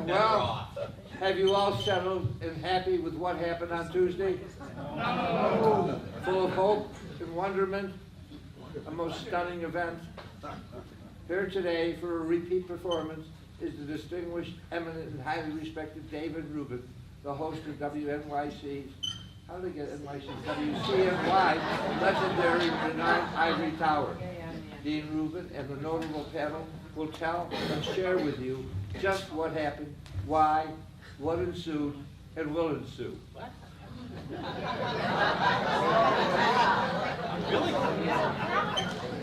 Well, have you all settled and happy with what happened on Tuesday? No. Full of hope and wonderment, a most stunning event. Here today for a repeat performance is the distinguished, eminent, and highly respected David Rubin, the host of WNYC's, how did I get NYC? WCNY, legendary renowned Ivory Tower. Dean Rubin and the notable panel will tell and share with you just what happened, why, what ensued, and will ensue.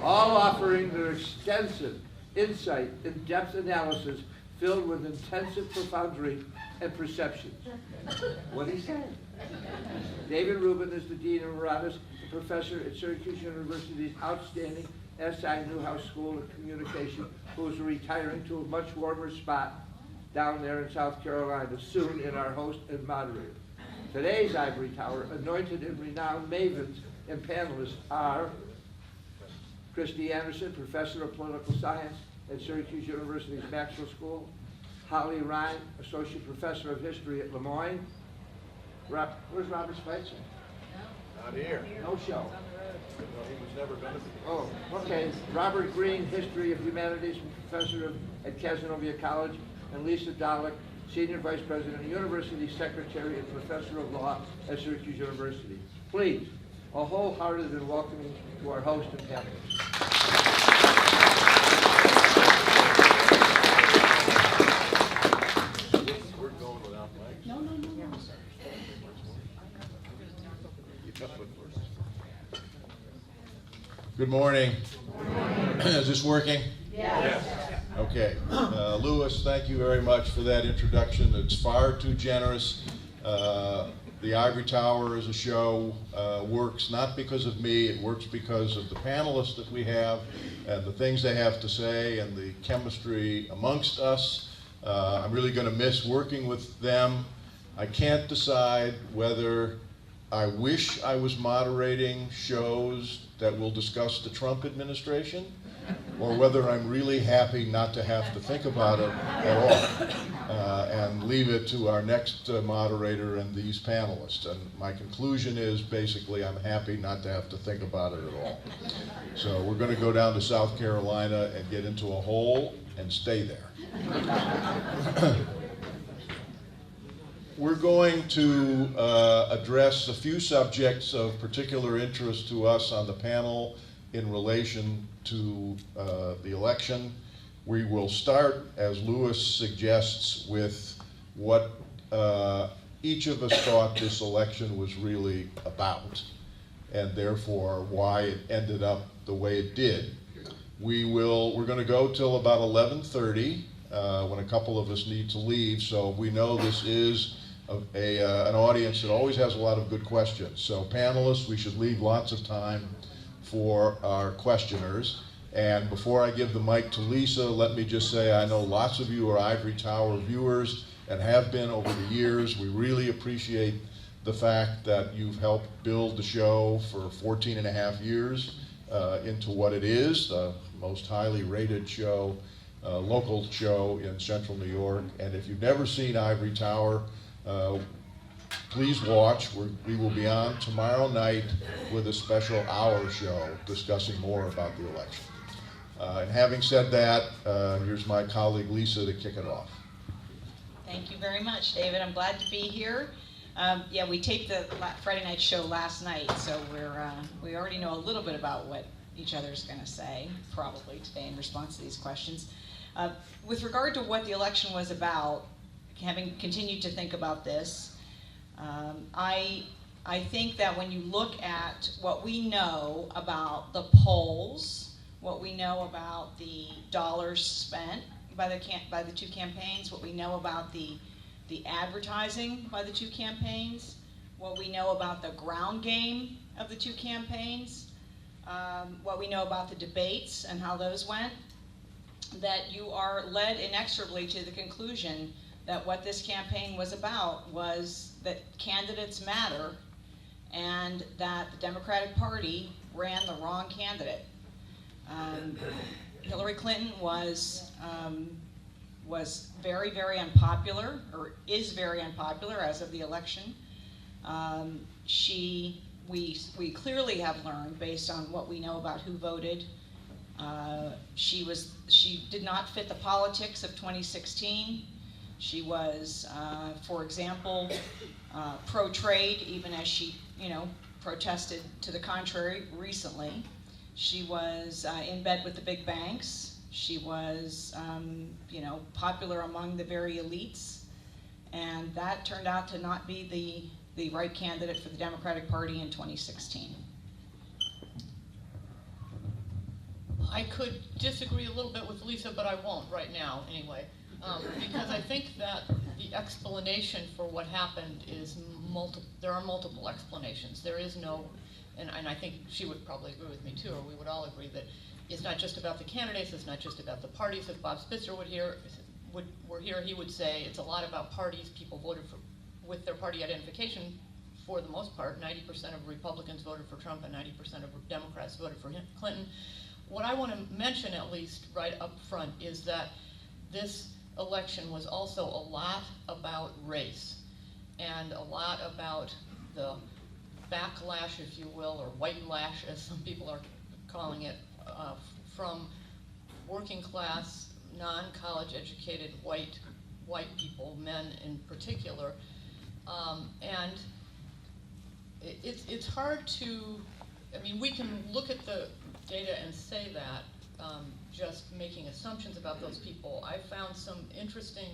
All offering their extensive insight, in-depth analysis filled with intensive profundity and perceptions. What he said. David Rubin is the Dean Emeritus and Professor at Syracuse University's outstanding S.I. Newhouse School of Communication, who is retiring to a much warmer spot down there in South Carolina, soon in our host and moderator. Today's Ivory Tower, anointed and renowned mavens and panelists are Christy Anderson, Professor of Political Science at Syracuse University's Maxwell School, Holly Ryan, Associate Professor of History at Lemoyne. Where's Robert Spitzer? Not here. No show. No, he was never going to be. Oh, okay. Robert Green, History of Humanities, Professor at Casanova College, and Lisa Dolick, Senior Vice President, University Secretary, and Professor of Law at Syracuse University. Please, a wholehearted and welcoming to our host and panelists. We're going without mics. No. Good morning. Is this working? Yes. Okay. Louis, thank you very much for that introduction. It's far too generous. The Ivory Tower as a show works not because of me, it works because of the panelists that we have and the things they have to say and the chemistry amongst us. I'm really going to miss working with them. I can't decide whether I wish I was moderating shows that will discuss the Trump administration, or whether I'm really happy not to have to think about it at all, and leave it to our next moderator and these panelists. And my conclusion is basically I'm happy not to have to think about it at all. So we're going to go down to South Carolina and get into a hole and stay there. We're going to address a few subjects of particular interest to us on the panel in relation to the election. We will start, as Louis suggests, with what each of us thought this election was really about, and therefore why it ended up the way it did. We're going to go till about 11:30 when a couple of us need to leave, so we know this is an audience that always has a lot of good questions. So panelists, we should leave lots of time for our questioners. And before I give the mic to Lisa, let me just say I know lots of you are Ivory Tower viewers and have been over the years. We really appreciate the fact that you've helped build the show for 14 and a half years into what it is, the most highly rated show, local show in Central New York. And if you've never seen Ivory Tower, please watch. We will be on tomorrow night with a special hour show discussing more about the election. And having said that, here's my colleague Lisa to kick it off. Thank you very much, David. I'm glad to be here. Yeah, we taped the Friday night show last night, so we already know a little bit about what each other's going to say, probably today in response to these questions. With regard to what the election was about, having continued to think about this, I think that when you look at what we know about the polls, what we know about the dollars spent by the two campaigns, what we know about the advertising by the two campaigns, what we know about the ground game of the two campaigns, what we know about the debates and how those went, that you are led inexorably to the conclusion that what this campaign was about was that candidates matter and that the Democratic Party ran the wrong candidate. Hillary Clinton was very, very unpopular, or is very unpopular as of the election. We clearly have learned, based on what we know about who voted, she did not fit the politics of 2016. She was, for example, pro-trade, even as she, protested to the contrary recently. She was in bed with the big banks. She was, popular among the very elites, and that turned out to not be the right candidate for the Democratic Party in 2016. I could disagree a little bit with Lisa, but I won't right now anyway, because I think that the explanation for what happened is there are multiple explanations. There is no, and I think she would probably agree with me too, or we would all agree that it's not just about the candidates, it's not just about the parties. If Bob Spitzer were here, he would say it's a lot about parties. People voted with their party identification for the most part. 90% of Republicans voted for Trump and 90% of Democrats voted for Clinton. What I want to mention, at least right up front, is that this election was also a lot about race and a lot about the backlash, if you will, or white lash, as some people are calling it, from working class, non-college educated white people, men in particular. And it's hard to, we can look at the data and say that, just making assumptions about those people. I found some interesting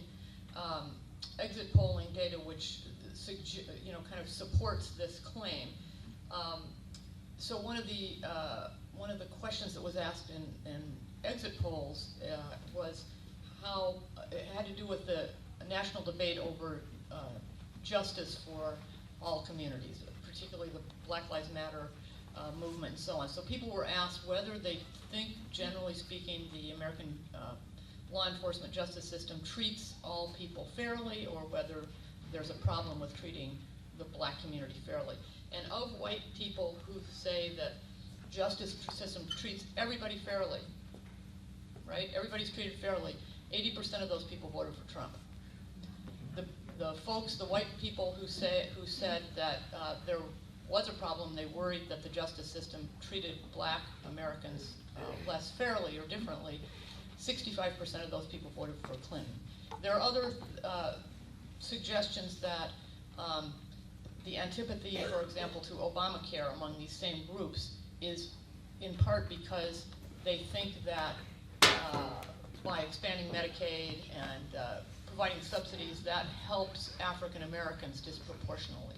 exit polling data which kind of supports this claim. So one of the questions that was asked in exit polls was how it had to do with the national debate over justice for all communities, particularly the Black Lives Matter movement and so on. So people were asked whether they think, generally speaking, the American law enforcement justice system treats all people fairly, or whether there's a problem with treating the black community fairly. And of white people who say that justice system treats everybody fairly, right? Everybody's treated fairly. 80% of those people voted for Trump. The white people who said that there was a problem, they worried that the justice system treated black Americans less fairly or differently, 65% of those people voted for Clinton. There are other suggestions that the antipathy, for example, to Obamacare among these same groups is in part because they think that by expanding Medicaid and providing subsidies, that helps African Americans disproportionately.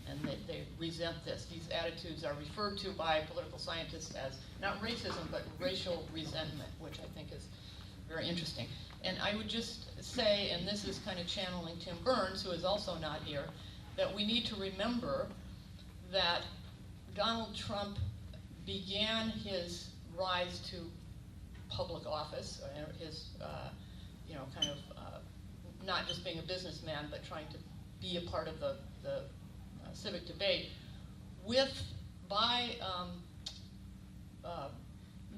And they resent this. These attitudes are referred to by political scientists as not racism, but racial resentment, which I think is very interesting. And I would just say, and this is kind of channeling Tim Burns, who is also not here, that we need to remember that Donald Trump began his rise to public office, his kind of not just being a businessman, but trying to be a part of the civic debate, by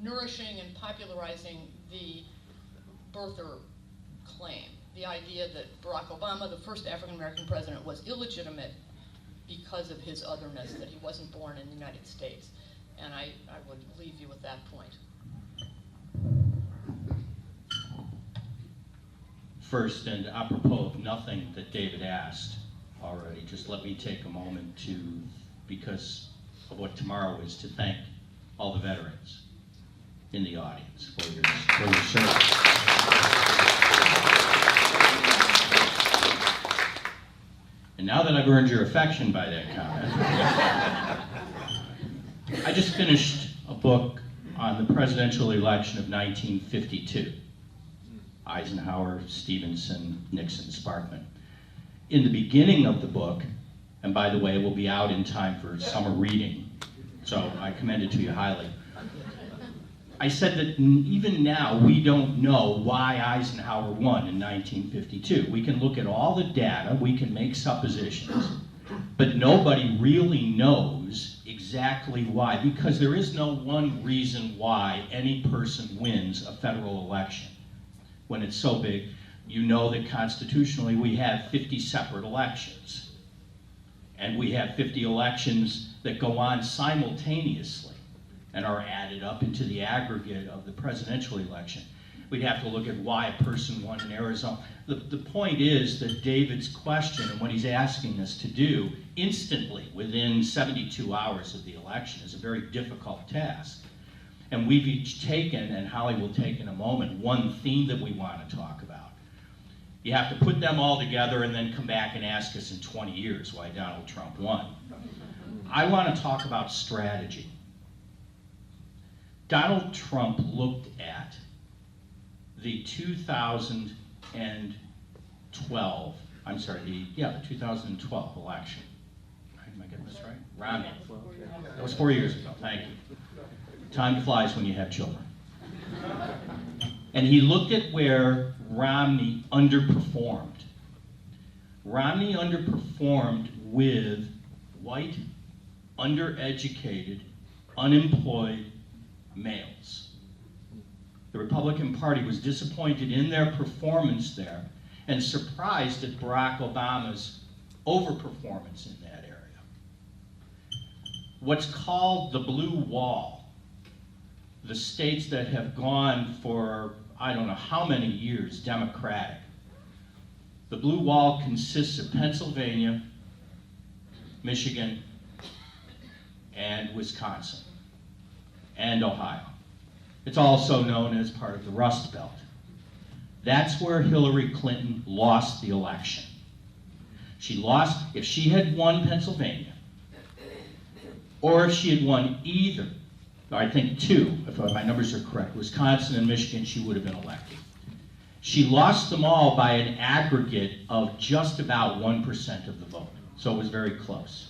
nourishing and popularizing the birther claim, the idea that Barack Obama, the first African-American president, was illegitimate because of his otherness, that he wasn't born in the United States. And I would leave you with that point. First, and apropos of nothing that David asked already, just let me take a moment to, because of what tomorrow is, to thank all the veterans in the audience for your service. And now that I've earned your affection by that comment, I just finished a book on the presidential election of 1952. Eisenhower, Stevenson, Nixon, Sparkman. In the beginning of the book, and by the way, it will be out in time for summer reading, so I commend it to you highly. I said that even now, we don't know why Eisenhower won in 1952. We can look at all the data, we can make suppositions, but nobody really knows exactly exactly why, because there is no one reason why any person wins a federal election. When it's so big, you know that constitutionally we have 50 separate elections. And we have 50 elections that go on simultaneously and are added up into the aggregate of the presidential election. We'd have to look at why a person won in Arizona. The point is that David's question and what he's asking us to do instantly within 72 hours of the election is a very difficult task. And we've each taken, and Holly will take in a moment, one theme that we want to talk about. You have to put them all together and then come back and ask us in 20 years why Donald Trump won. I want to talk about strategy. Donald Trump looked at the 2012 election. Am I getting this right? Romney. That was 4 years ago, thank you. Time flies when you have children. And he looked at where Romney underperformed. Romney underperformed with white, undereducated, unemployed males. The Republican Party was disappointed in their performance there and surprised at Barack Obama's overperformance in that area. What's called the blue wall, the states that have gone for I don't know how many years Democratic. The blue wall consists of Pennsylvania, Michigan, and Wisconsin, and Ohio. It's also known as part of the Rust Belt. That's where Hillary Clinton lost the election. She lost, if she had won Pennsylvania, or if she had won either, I think two, if my numbers are correct, Wisconsin and Michigan, she would have been elected. She lost them all by an aggregate of just about 1% of the vote, so it was very close.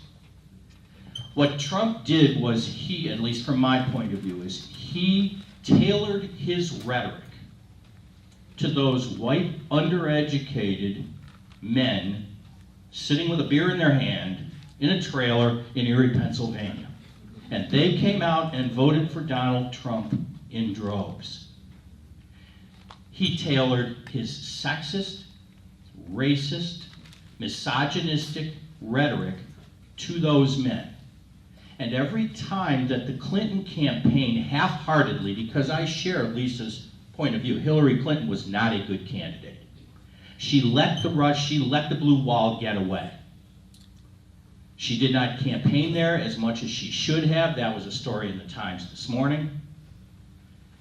What Trump did was he, at least from my point of view, is he tailored his rhetoric to those white, undereducated men sitting with a beer in their hand in a trailer in Erie, Pennsylvania. And they came out and voted for Donald Trump in droves. He tailored his sexist, racist, misogynistic rhetoric to those men. And every time that the Clinton campaign half-heartedly, because I share Lisa's point of view, Hillary Clinton was not a good candidate. She let the blue wall get away. She did not campaign there as much as she should have. That was a story in the Times this morning.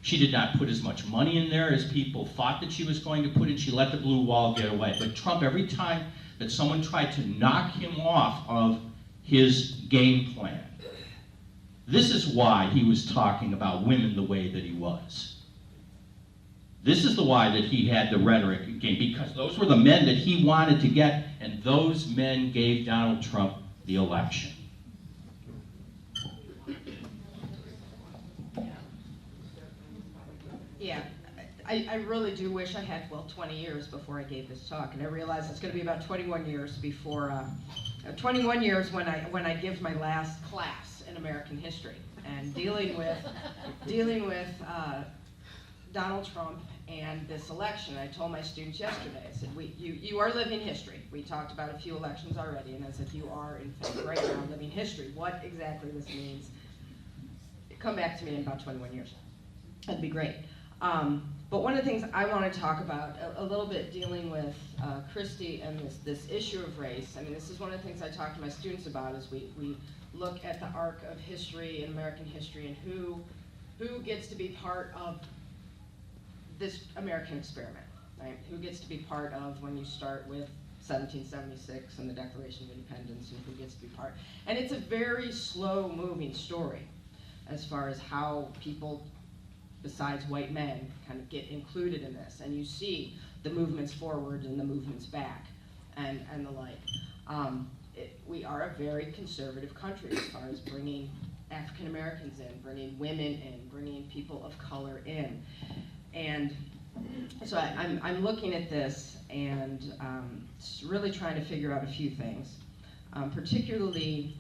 She did not put as much money in there as people thought that she was going to put in. She let the blue wall get away. But Trump, every time that someone tried to knock him off of his game plan, this is why he was talking about women the way that he was. This is the why that he had the rhetoric again, because those were the men that he wanted to get, and those men gave Donald Trump the election. Yeah, I really do wish I had, 20 years before I gave this talk, and I realize it's going to be about 21 years before, 21 years when I give my last class in American history, and dealing with Donald Trump and this election. I told my students yesterday, I said, you are living history. We talked about a few elections already, and I said, you are, in fact, right now living history. What exactly this means, come back to me in about 21 years. That'd be great. But one of the things I want to talk about a little bit, dealing with Christy and this issue of race. I mean, this is one of the things I talk to my students about, is we look at the arc of history and American history, and who gets to be part of this American experiment, right? Who gets to be part of when you start with 1776 and the Declaration of Independence, and who gets to be part. And it's a very slow moving story as far as how people besides white men kind of get included in this. And you see the movements forward and the movements back and the like. We are a very conservative country as far as bringing African Americans in, bringing women in, bringing people of color in. And so I'm looking at this and really trying to figure out a few things, particularly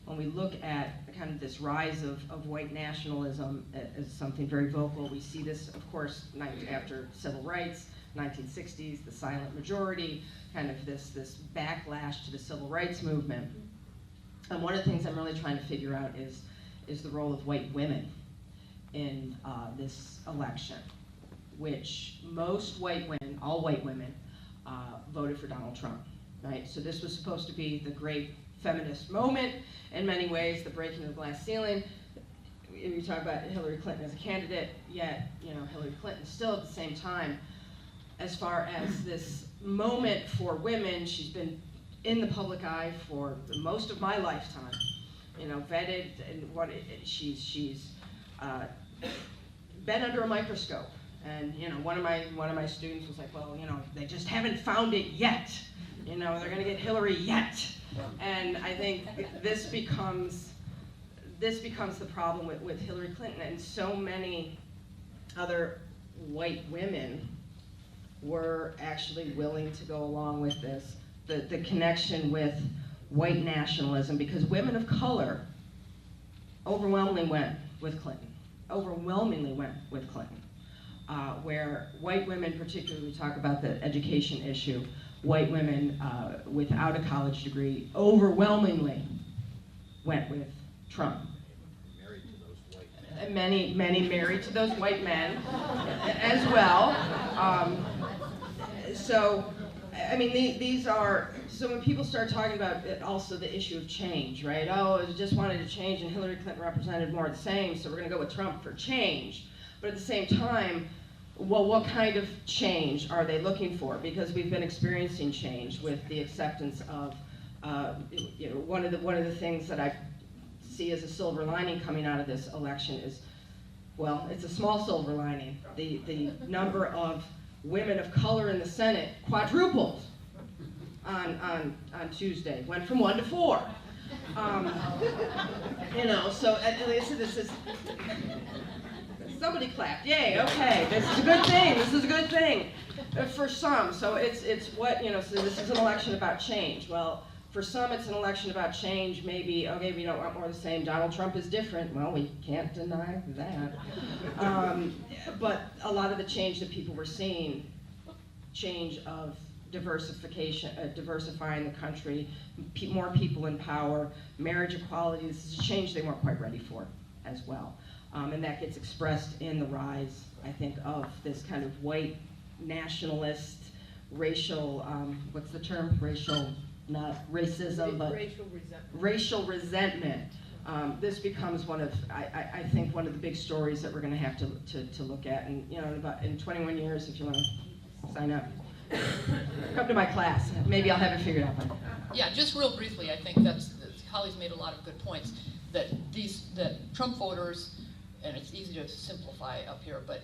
when we look at kind of this rise of white nationalism as something very vocal, we see this, of course, after civil rights, 1960s, the silent majority, kind of this backlash to the civil rights movement. And one of the things I'm really trying to figure out is the role of white women in this election, which most white women, all white women, voted for Donald Trump, right? So this was supposed to be the great feminist moment in many ways, the breaking of the glass ceiling. You talk about Hillary Clinton as a candidate, yet Hillary Clinton still at the same time, as far as this moment for women, she's been in the public eye for most of my lifetime, vetted, and she's been under a microscope. And one of my students was like, well, they just haven't found it yet. They're going to get Hillary yet. And I think this becomes the problem with Hillary Clinton, and so many other white women were actually willing to go along with this, the connection with white nationalism, because women of color overwhelmingly went with Clinton. Where white women, particularly, we talk about the education issue, white women without a college degree overwhelmingly went with Trump. Many married to those white men as well. So, I mean, these are, so when people start talking about it, also the issue of change, right? Oh, I just wanted to change, and Hillary Clinton represented more of the same, so we're going to go with Trump for change. But at the same time, well, what kind of change are they looking for? Because we've been experiencing change with the acceptance of, one of the things that I see as a silver lining coming out of this election is, well, it's a small silver lining. The number of women of color in the Senate quadrupled on Tuesday, went from 1 to 4. So at least this is. Somebody clapped. Yay, okay. This is a good thing. This is a good thing for some. So it's what, so this is an election about change. Well, for some it's an election about change. Maybe, okay, we don't want more of the same. Donald Trump is different. Well, we can't deny that. But a lot of the change that people were seeing, change of diversification, diversifying the country, more people in power, marriage equality, this is a change they weren't quite ready for as well. And that gets expressed in the rise, I think, of this kind of white nationalist, racial, what's the term? Not racism, but racial resentment. This becomes one of, I think, one of the big stories that we're going to have to look at. And in 21 years, if you want to sign up, come to my class. Maybe I'll have it figured out by then. Yeah, just real briefly, I think Holly's made a lot of good points. That Trump voters, and it's easy to simplify up here, but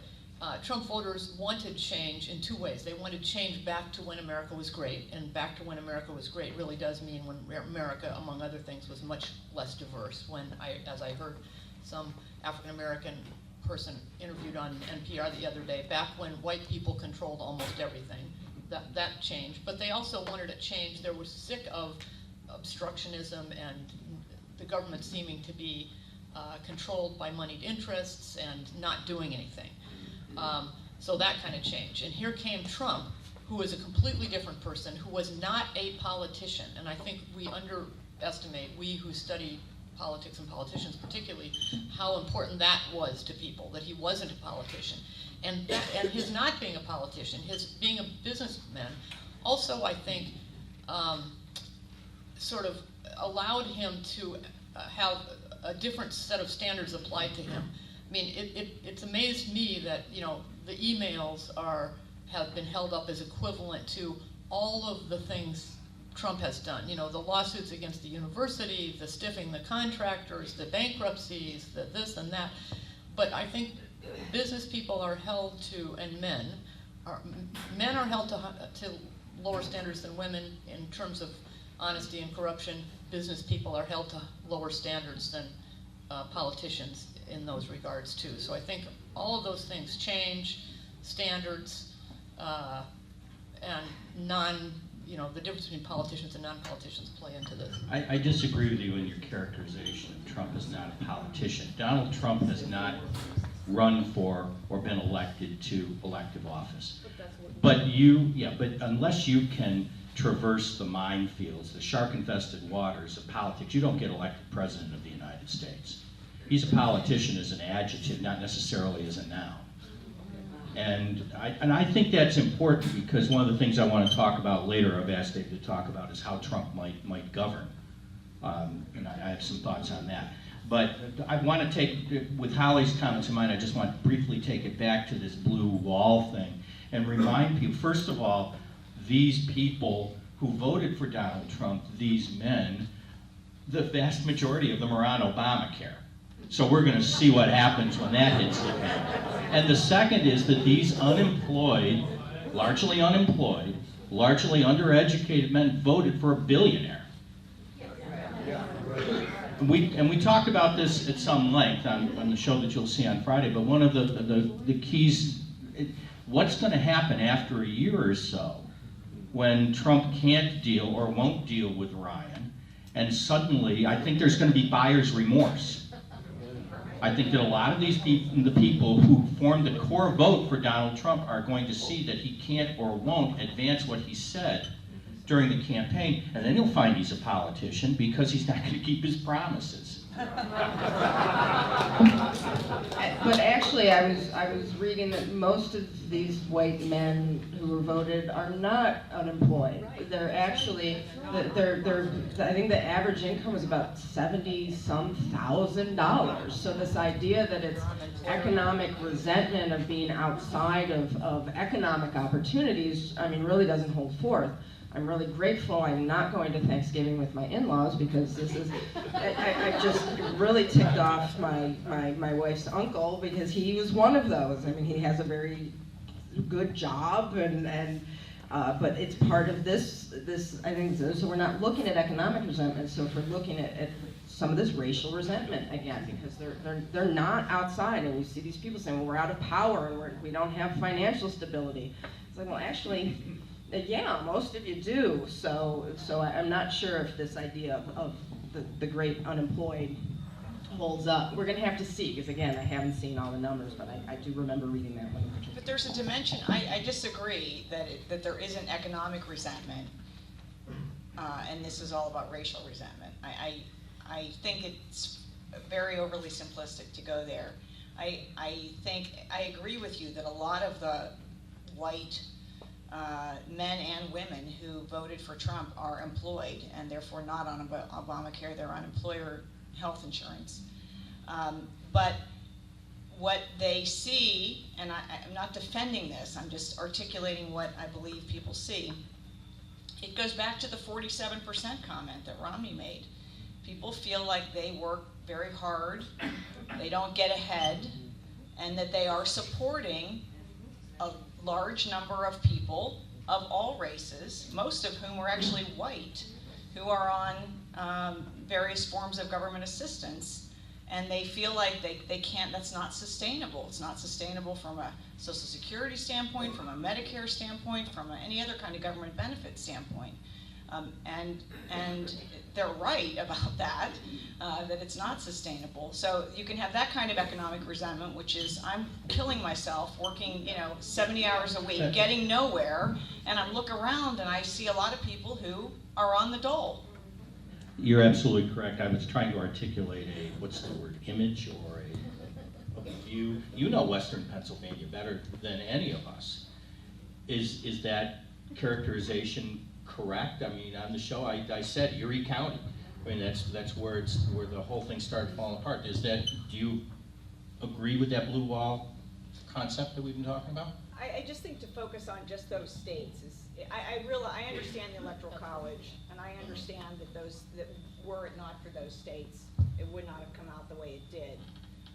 Trump voters wanted change in 2 ways. They wanted change back to when America was great, and back to when America was great really does mean when America, among other things, was much less diverse. When as I heard some African-American person interviewed on NPR the other day, back when white people controlled almost everything, that changed. But they also wanted a change. They were sick of obstructionism and the government seeming to be controlled by moneyed interests and not doing anything. So that kind of change. And here came Trump, who is a completely different person, who was not a politician. And I think we underestimate, we who study politics and politicians particularly, how important that was to people, that he wasn't a politician. And his not being a politician, his being a businessman, also I think sort of allowed him to have a different set of standards applied to him. I mean, it's amazed me that the emails have been held up as equivalent to all of the things Trump has done. The lawsuits against the university, the stiffing the contractors, the bankruptcies, the this and that. But I think business people are held to, and men are held to lower standards than women in terms of honesty and corruption. Business people are held to lower standards than politicians in those regards too. So I think all of those things, change, standards, and you know, the difference between politicians and non-politicians play into this. I disagree with you in your characterization of Trump as not a politician. Donald Trump has not run for or been elected to elective office. But unless you can traverse the minefields, the shark-infested waters of politics, you don't get elected president of the United States. He's a politician as an adjective, not necessarily as a noun. And I think that's important, because one of the things I want to talk about later, I've asked David to talk about, is how Trump might govern. And I have some thoughts on that. But I want to take, with Holly's comments in mind, I just want to briefly take it back to this blue wall thing and remind people, first of all, these people who voted for Donald Trump, these men, the vast majority of them are on Obamacare. So we're going to see what happens when that hits the fan. And the second is that these unemployed, largely undereducated men voted for a billionaire. And we talked about this at some length on the show that you'll see on Friday, but one of the keys, what's going to happen after a year or so when Trump can't deal or won't deal with Ryan, and suddenly I think there's going to be buyer's remorse. I think that a lot of these people, the people who formed the core vote for Donald Trump, are going to see that he can't or won't advance what he said during the campaign, and then he'll find he's a politician because he's not going to keep his promises. But actually, I was reading that most of these white men who were voted are not unemployed. They're actually, I think the average income is about $70-some thousand. So this idea that it's economic resentment of being outside of economic opportunities, I mean, really doesn't hold forth. I'm really grateful I'm not going to Thanksgiving with my in-laws, because this is, I just really ticked off my wife's uncle, because he was one of those. I mean, he has a very good job, but it's part of this, I think, so we're not looking at economic resentment, so if we're looking at some of this racial resentment again, because they're not outside, and you see these people saying, well, we're out of power, and we don't have financial stability. It's like, well, actually, yeah, most of you do. So I'm not sure if this idea of the Great Unemployed holds up. We're going to have to see, because again, I haven't seen all the numbers, but I do remember reading that one. But there's a dimension, I disagree that there isn't economic resentment, and this is all about racial resentment. I think it's very overly simplistic to go there. I think, I agree with you that a lot of the white men and women who voted for Trump are employed, and therefore not on Obamacare, they're on employer health insurance. But what they see, and I'm not defending this, I'm just articulating what I believe people see, it goes back to the 47% comment that Romney made. People feel like they work very hard, they don't get ahead, and that they are supporting a large number of people of all races, most of whom are actually white, who are on various forms of government assistance, and they feel like they can't, that's not sustainable. It's not sustainable from a Social Security standpoint, from a Medicare standpoint, from any other kind of government benefit standpoint. And they're right about that, that it's not sustainable. So you can have that kind of economic resentment, which is, I'm killing myself, working 70 hours a week, getting nowhere, and I look around and I see a lot of people who are on the dole. You're absolutely correct. I was trying to articulate image or a view. You know Western Pennsylvania better than any of us. Is that characterization correct? I mean, on the show I said Erie County. I mean, that's where the whole thing started falling apart. Do you agree with that blue wall concept that we've been talking about? I just think to focus on just those states is, I understand the Electoral College, and I understand that were it not for those states, it would not have come out the way it did.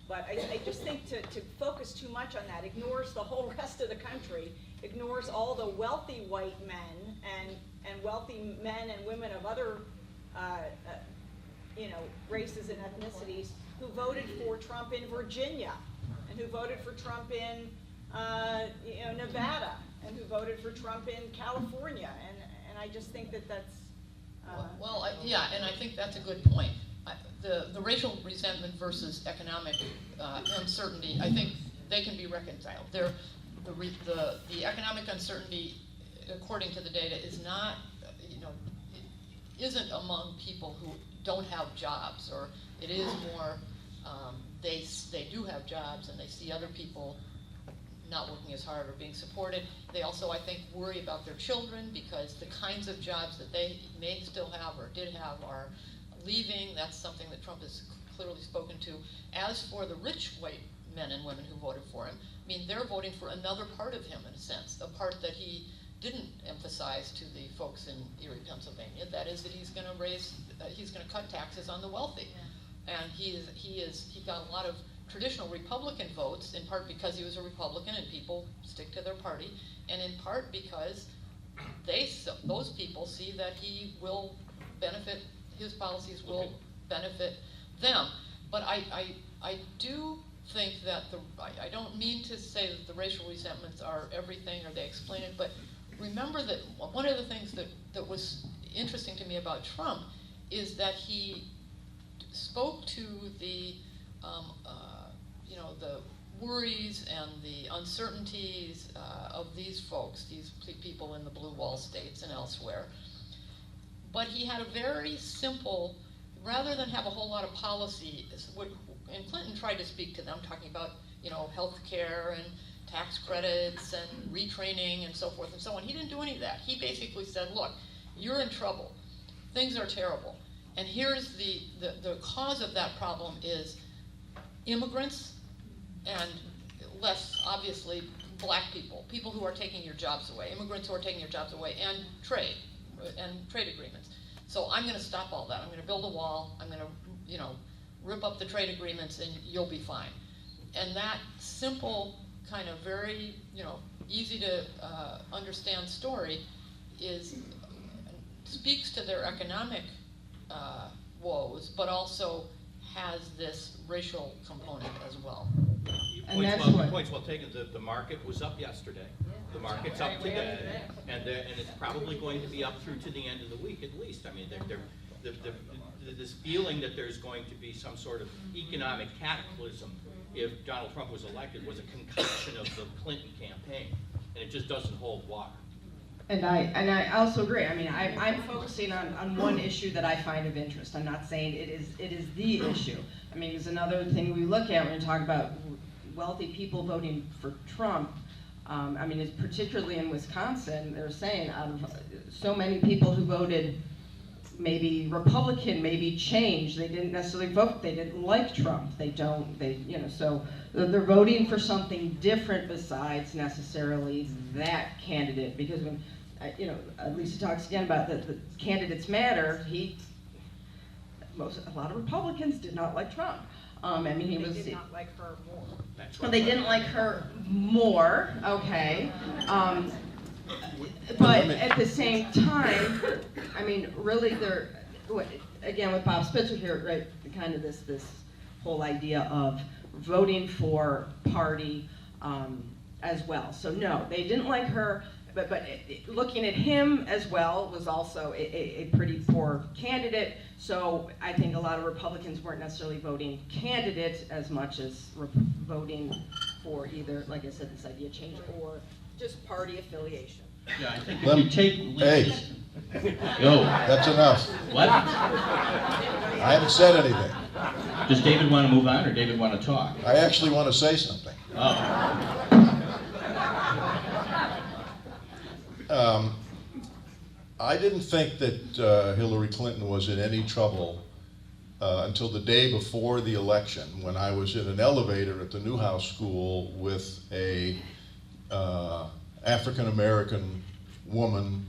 But I just think to focus too much on that ignores the whole rest of the country, ignores all the wealthy white men and wealthy men and women of other races and ethnicities who voted for Trump in Virginia, and who voted for Trump in Nevada, and who voted for Trump in California, and and I just think that that's, Yeah, and I think that's a good point. The racial resentment versus economic uncertainty, I think they can be reconciled. The economic uncertainty, according to the data, is not, isn't among people who don't have jobs, or it is more, they do have jobs and they see other people not working as hard or being supported. They also, I think, worry about their children because the kinds of jobs that they may still have or did have are leaving. That's something that Trump has clearly spoken to. As for the rich white men and women who voted for him, I mean, they're voting for another part of him in a sense, a part that he didn't emphasize to the folks in Erie, Pennsylvania. That is that he's going to cut taxes on the wealthy. And he got a lot of traditional Republican votes, in part because he was a Republican and people stick to their party, and in part because those people see that he will benefit, his policies will benefit them. But I do think that I don't mean to say that the racial resentments are everything or they explain it, but remember that one of the things that was interesting to me about Trump is that he spoke to the the worries and the uncertainties of these folks, these people in the blue wall states and elsewhere. But he had a very simple, rather than have a whole lot of policy, and Clinton tried to speak to them, talking about health care and tax credits and retraining and so forth and so on. He didn't do any of that. He basically said, look, you're in trouble. Things are terrible. And here's the cause of that problem is immigrants and less obviously black people who are taking your jobs away, immigrants who are taking your jobs away, and trade agreements. So I'm going to stop all that. I'm going to build a wall. I'm going to rip up the trade agreements and you'll be fine. And that simple kind of very easy to understand story speaks to their economic woes, but also has this racial component as well. Point's well taken. The market was up yesterday. The market's up today, and it's probably going to be up through to the end of the week at least. I mean, this feeling that there's going to be some sort of economic cataclysm if Donald Trump was elected was a concoction of the Clinton campaign, and it just doesn't hold water. And I also agree. I mean, I'm focusing on one issue that I find of interest. I'm not saying it is the issue. I mean, there's another thing we look at when we talk about wealthy people voting for Trump. I mean, it's particularly in Wisconsin, they're saying out of so many people who voted maybe Republican, maybe change, they didn't necessarily vote, they didn't like Trump, so they're voting for something different besides necessarily that candidate, because when, Lisa talks again about the candidates matter, a lot of Republicans did not like Trump. they did not like her more. Well, they didn't like her more, okay. But at the same time, I mean, really, again, with Bob Spitzer here, right, kind of this whole idea of voting for party as well. So no, they didn't like her, but looking at him as well was also a pretty poor candidate. So I think a lot of Republicans weren't necessarily voting candidate as much as voting for either, like I said, this idea change or just party affiliation. Yeah, I think if you take Lisa's... That's enough. What? I haven't said anything. Does David want to move on, or David want to talk? I actually want to say something. I didn't think that Hillary Clinton was in any trouble until the day before the election, when I was in an elevator at the Newhouse School with a African-American woman,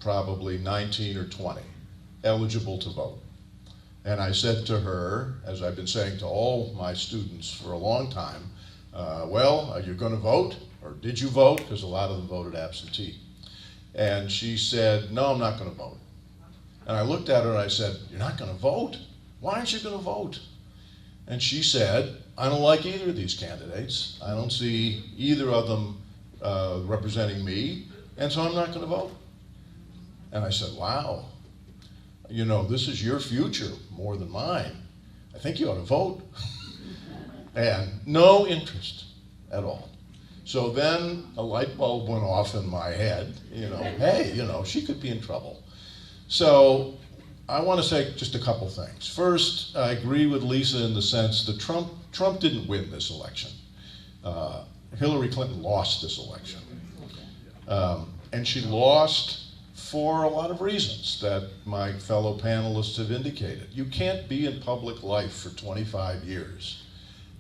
probably 19 or 20, eligible to vote. And I said to her, as I've been saying to all my students for a long time, well, are you going to vote? Or did you vote? Because a lot of them voted absentee. And she said, no, I'm not going to vote. And I looked at her and I said, you're not going to vote? Why aren't you going to vote? And she said, I don't like either of these candidates. I don't see either of them representing me, and so I'm not going to vote. And I said, wow, you know, this is your future more than mine. I think you ought to vote. And no interest at all. So then a light bulb went off in my head, you know, hey, you know, she could be in trouble. So I want to say just a couple things. First, I agree with Lisa in the sense that Trump didn't win this election. Hillary Clinton lost this election. And she lost for a lot of reasons that my fellow panelists have indicated. You can't be in public life for 25 years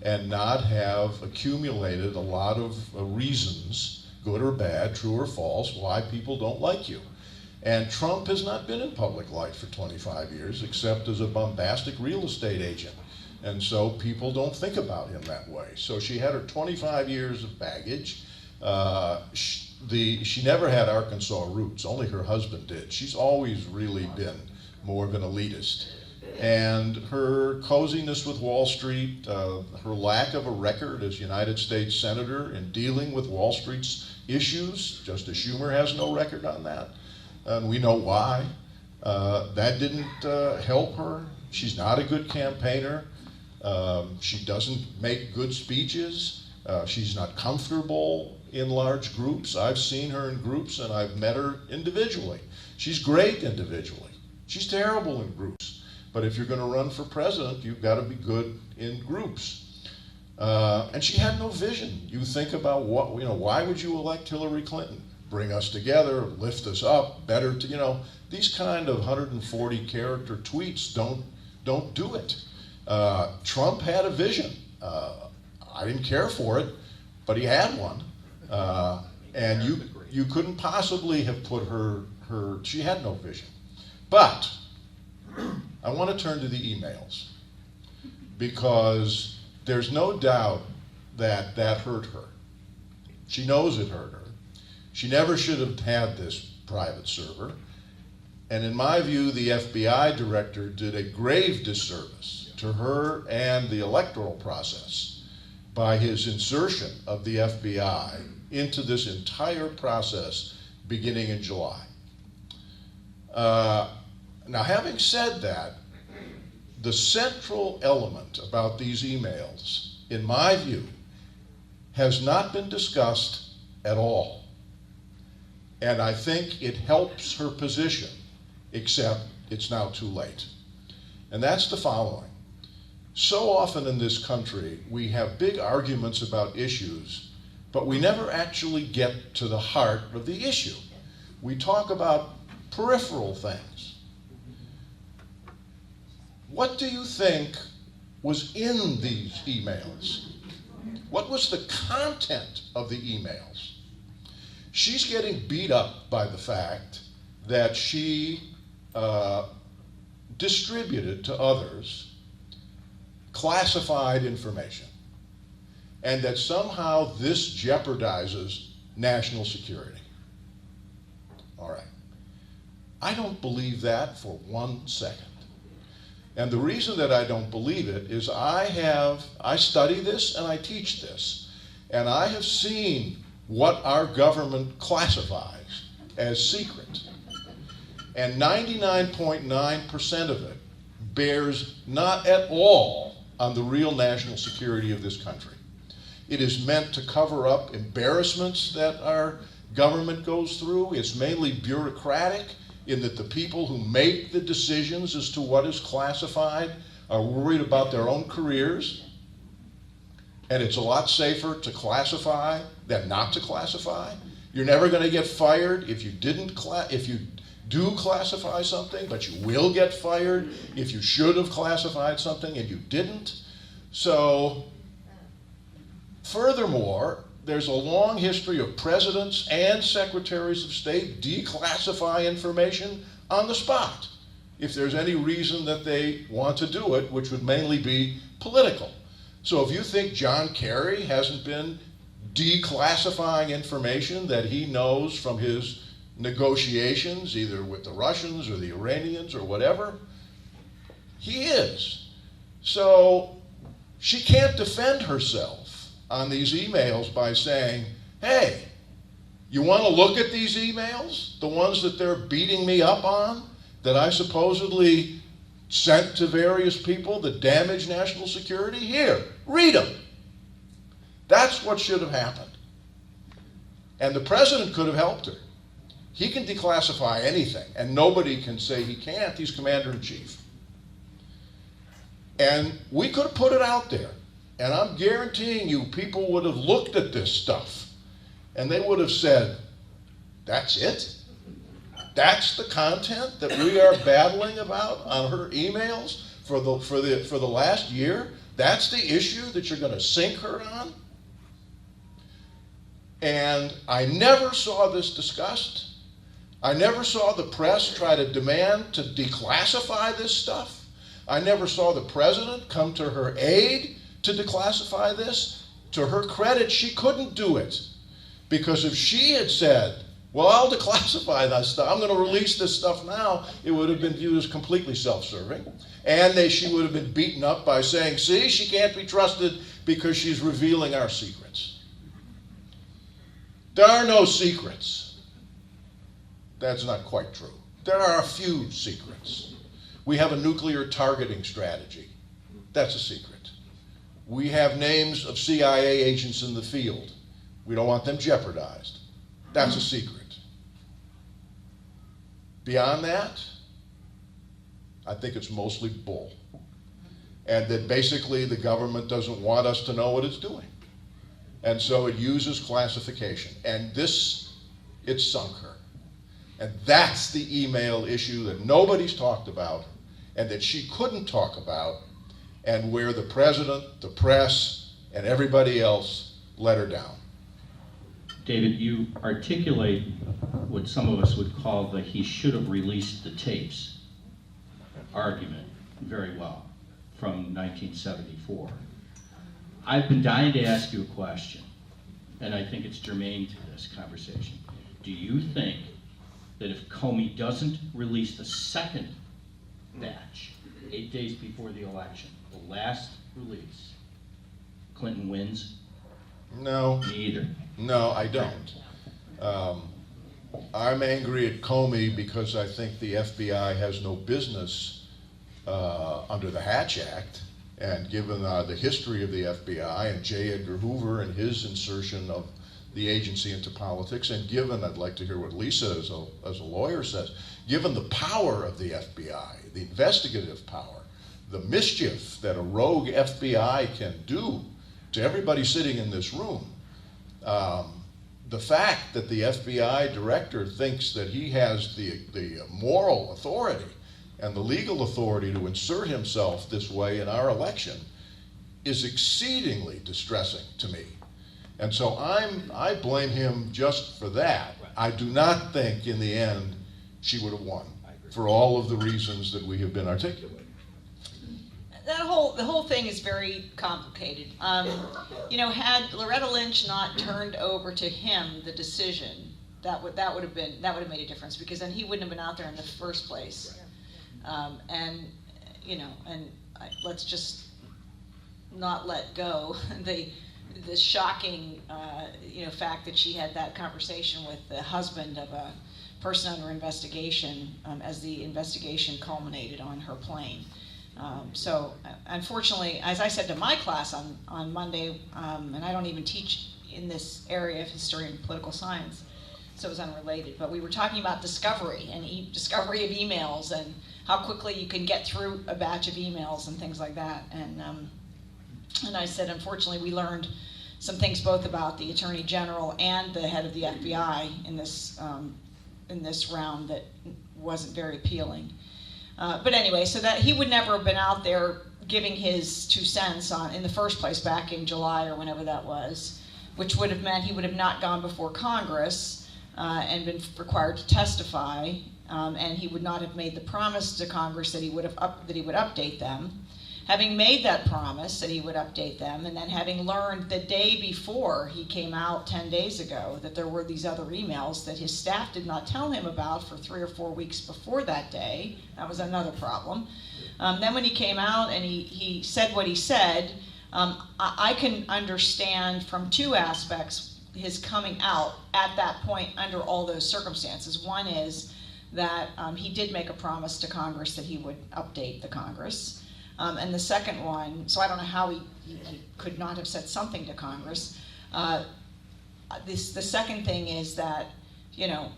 and not have accumulated a lot of reasons, good or bad, true or false, why people don't like you. And Trump has not been in public life for 25 years except as a bombastic real estate agent. And so people don't think about him that way. So she had her 25 years of baggage. She never had Arkansas roots, only her husband did. She's always really been more of an elitist. And her coziness with Wall Street, her lack of a record as United States Senator in dealing with Wall Street's issues, Justice Schumer has no record on that, and we know why. That didn't help her. She's not a good campaigner. She doesn't make good speeches. She's not comfortable in large groups. I've seen her in groups and I've met her individually. She's great individually. She's terrible in groups. But if you're going to run for president, you've got to be good in groups. And she had no vision. You think about what, you know, why would you elect Hillary Clinton? Bring us together, lift us up, better to, you know, these kind of 140 character tweets don't do it. Trump had a vision. I didn't care for it, but he had one. And you couldn't possibly have put she had no vision. But I want to turn to the emails because there's no doubt that hurt her. She knows it hurt her. She never should have had this private server. And in my view, the FBI director did a grave disservice to her and the electoral process by his insertion of the FBI into this entire process beginning in July. Now, having said that, the central element about these emails, in my view, has not been discussed at all. And I think it helps her position, except it's now too late. And that's the following. So often in this country, we have big arguments about issues, but we never actually get to the heart of the issue. We talk about peripheral things. What do you think was in these emails? What was the content of the emails? She's getting beat up by the fact that she distributed to others classified information, and that somehow this jeopardizes national security. All right. I don't believe that for 1 second. And the reason that I don't believe it is I study this and I teach this, and I have seen what our government classifies as secret. And 99.9% of it bears not at all on the real national security of this country. It is meant to cover up embarrassments that our government goes through. It's mainly bureaucratic in that the people who make the decisions as to what is classified are worried about their own careers. And it's a lot safer to classify than not to classify. You're never going to get fired if you do classify something, but you will get fired if you should have classified something and you didn't. So, furthermore, there's a long history of presidents and secretaries of state declassify information on the spot if there's any reason that they want to do it, which would mainly be political. So if you think John Kerry hasn't been declassifying information that he knows from his negotiations, either with the Russians or the Iranians or whatever, he is. So she can't defend herself on these emails by saying, hey, You want to look at these emails, the ones that they're beating me up on, that I supposedly sent to various people that damage national security? Here, read them. That's what should have happened. And the president could have helped her. He can declassify anything, and nobody can say he can't. He's commander-in-chief. And we could have put it out there. And I'm guaranteeing you, people would have looked at this stuff, and they would have said, that's it? That's the content that we are battling about on her emails for the last year? That's the issue that you're going to sink her on? And I never saw this discussed. I never saw the press try to demand to declassify this stuff. I never saw the president come to her aid to declassify this. To her credit, she couldn't do it. Because if she had said, well, I'll declassify that stuff, I'm going to release this stuff now, it would have been viewed as completely self-serving. And she would have been beaten up by saying, see, she can't be trusted because she's revealing our secrets. There are no secrets. That's not quite true. There are a few secrets. We have a nuclear targeting strategy. That's a secret. We have names of CIA agents in the field. We don't want them jeopardized. That's a secret. Beyond that, I think it's mostly bull. And that basically the government doesn't want us to know what it's doing. And so it uses classification. And this, it sunk her. And that's the email issue that nobody's talked about and that she couldn't talk about, and where the president, the press, and everybody else let her down. David, you articulate what some of us would call the he should have released the tapes argument very well from 1974. I've been dying to ask you a question, and I think it's germane to this conversation. Do you think that if Comey doesn't release the second batch, 8 days before the election, the last release, Clinton wins? No. Me either. No, I don't. I'm angry at Comey because I think the FBI has no business under the Hatch Act, and given the history of the FBI and J. Edgar Hoover and his insertion of the agency into politics, and given, I'd like to hear what Lisa as a lawyer says, given the power of the FBI, the investigative power, the mischief that a rogue FBI can do to everybody sitting in this room, the fact that the FBI director thinks that he has the moral authority and the legal authority to insert himself this way in our election is exceedingly distressing to me. And so I blame him just for that. I do not think in the end she would have won for all of the reasons that we have been articulating. The whole thing is very complicated. Had Loretta Lynch not turned over to him the decision, that would have made a difference, because then he wouldn't have been out there in the first place. Let's just not let go the shocking fact that she had that conversation with the husband of a person under investigation as the investigation culminated on her plane. So unfortunately, as I said to my class on Monday, and I don't even teach in this area of history and political science, so it was unrelated, but we were talking about discovery and discovery of emails and how quickly you can get through a batch of emails and things like that. And I said, unfortunately, we learned some things both about the Attorney General and the head of the FBI in this round that wasn't very appealing. But anyway, so that he would never have been out there giving his 2 cents in the first place back in July or whenever that was, which would have meant he would have not gone before Congress and been required to testify, and he would not have made the promise to Congress that he would update them. Having made that promise that he would update them, and then having learned the day before he came out 10 days ago that there were these other emails that his staff did not tell him about for 3 or 4 weeks before that day, that was another problem. Then when he came out and he said what he said, I can understand from 2 aspects his coming out at that point under all those circumstances. One is that he did make a promise to Congress that he would update the Congress. And the second one, so I don't know how he could not have said something to Congress. The second thing is that, you know,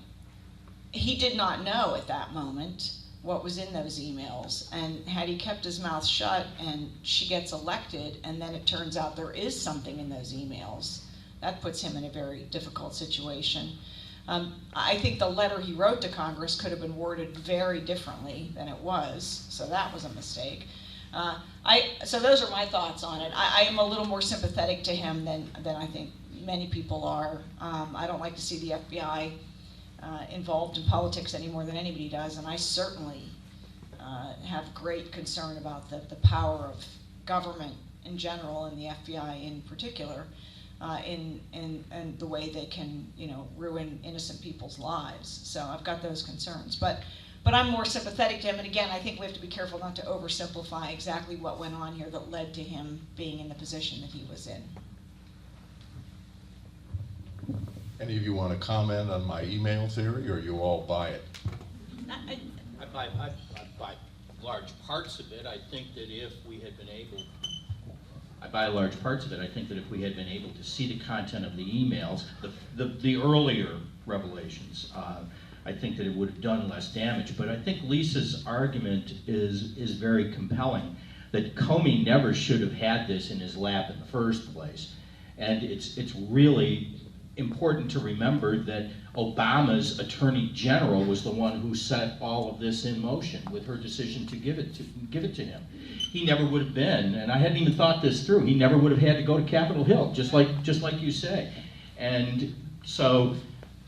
he did not know at that moment what was in those emails. And had he kept his mouth shut and she gets elected and then it turns out there is something in those emails, that puts him in a very difficult situation. I think the letter he wrote to Congress could have been worded very differently than it was, so that was a mistake. So those are my thoughts on it. I am a little more sympathetic to him than I think many people are. I don't like to see the FBI involved in politics any more than anybody does, and I certainly have great concern about the power of government in general and the FBI in particular in the way they can, you know, ruin innocent people's lives. So I've got those concerns, but I'm more sympathetic to him. And again, I think we have to be careful not to oversimplify exactly what went on here that led to him being in the position that he was in. Any of you want to comment on my email theory, or you all buy it? I buy large parts of it. I think that if we had been able, I buy large parts of it. I think that if we had been able to see the content of the emails, the earlier revelations, I think that it would have done less damage. But I think Lisa's argument is very compelling, that Comey never should have had this in his lap in the first place. And it's really important to remember that Obama's Attorney General was the one who set all of this in motion with her decision to give it to him. He never would have been, and I hadn't even thought this through, he never would have had to go to Capitol Hill, just like you say. And so,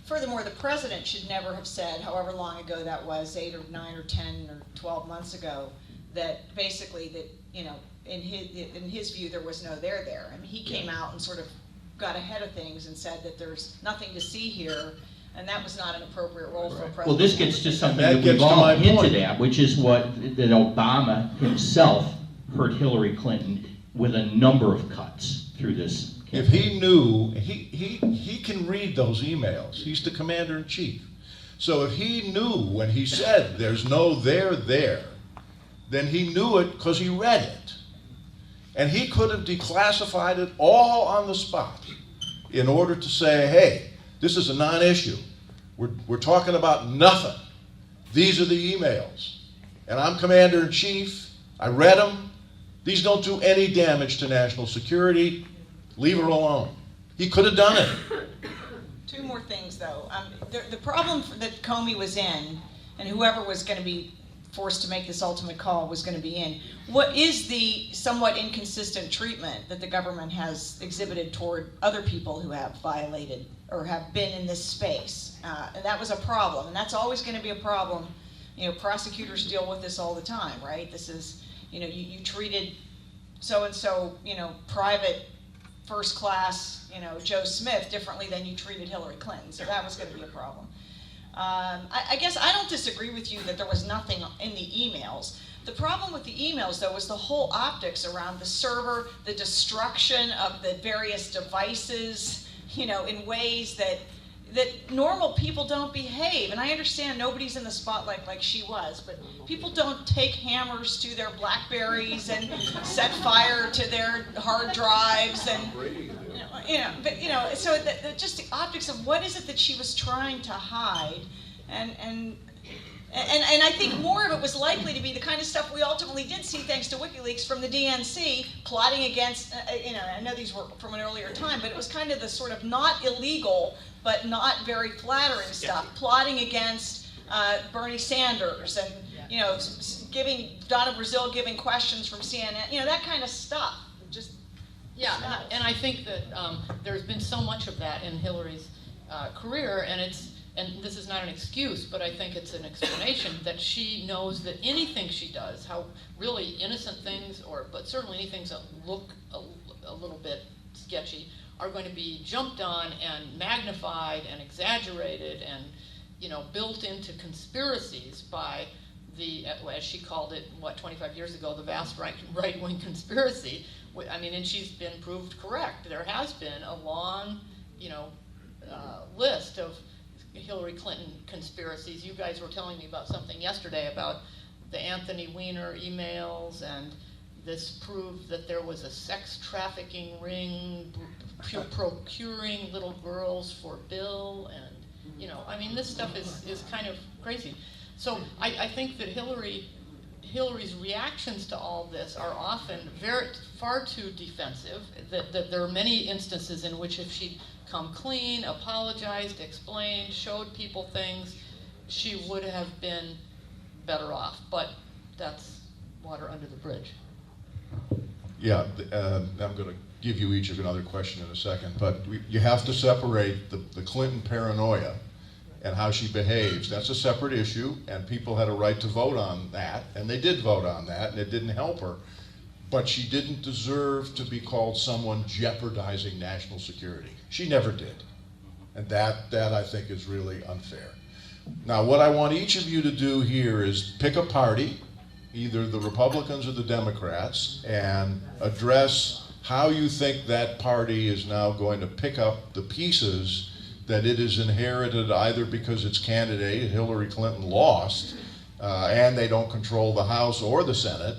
furthermore, the president should never have said, however long ago that was, 8 or 9 or 10 or 12 months ago, that basically that, you know, in his view there was no there there. I mean, he came out and sort of got ahead of things and said that there's nothing to see here, and that was not an appropriate role for a president. well, this gets to something that we've all hinted at, which is that Obama himself hurt Hillary Clinton with a number of cuts through this campaign. If he knew, he can read those emails. He's the commander-in-chief. So if he knew when he said there's no there, then he knew it because he read it. And he could have declassified it all on the spot in order to say, hey, this is a non-issue. We're talking about nothing. These are the emails. And I'm commander-in-chief. I read them. These don't do any damage to national security. Leave her alone. He could have done it. Two more things, though. The problem that Comey was in, and whoever was going to be forced to make this ultimate call was going to be in, what is the somewhat inconsistent treatment that the government has exhibited toward other people who have violated or have been in this space. And that was a problem, and that's always going to be a problem. You know, prosecutors deal with this all the time, right? This is, you know, you treated so-and-so, you know, private first class, you know, Joe Smith differently than you treated Hillary Clinton, so that was going to be a problem. I guess I don't disagree with you that there was nothing in the emails. The problem with the emails, though, was the whole optics around the server, the destruction of the various devices, you know, in ways that normal people don't behave. And I understand nobody's in the spotlight like she was, but people don't take hammers to their Blackberries and set fire to their hard drives and, so just the optics of what is it that she was trying to hide, and I think more of it was likely to be the kind of stuff we ultimately did see thanks to WikiLeaks from the DNC plotting against, I know these were from an earlier time, but it was kind of the sort of not illegal but not very flattering stuff, plotting against Bernie Sanders and, you know, giving Donna Brazile giving questions from CNN, you know, that kind of stuff. Just yeah, and I think that there's been so much of that in Hillary's career, and this is not an excuse, but I think it's an explanation that she knows that anything she does, how really innocent things, but certainly any things that look a little bit sketchy, are going to be jumped on and magnified and exaggerated and, you know, built into conspiracies by the, as she called it, 25 years ago, the vast right-wing conspiracy. I mean, and she's been proved correct. There has been a long you know, list of Hillary Clinton conspiracies. You guys were telling me about something yesterday about the Anthony Weiner emails, and this proved that there was a sex trafficking ring procuring little girls for Bill, and, you know, I mean, this stuff is kind of crazy. So I think that Hillary's reactions to all this are often far too defensive, that there are many instances in which if she'd come clean, apologized, explained, showed people things, she would have been better off. But that's water under the bridge. Yeah, I'm going to give you each another question in a second, but you have to separate the Clinton paranoia and how she behaves. That's a separate issue, and people had a right to vote on that, and they did vote on that, and it didn't help her. But she didn't deserve to be called someone jeopardizing national security. She never did. And that I think is really unfair. Now, what I want each of you to do here is pick a party, either the Republicans or the Democrats, and address how you think that party is now going to pick up the pieces that it has inherited, either because its candidate, Hillary Clinton, lost, and they don't control the House or the Senate,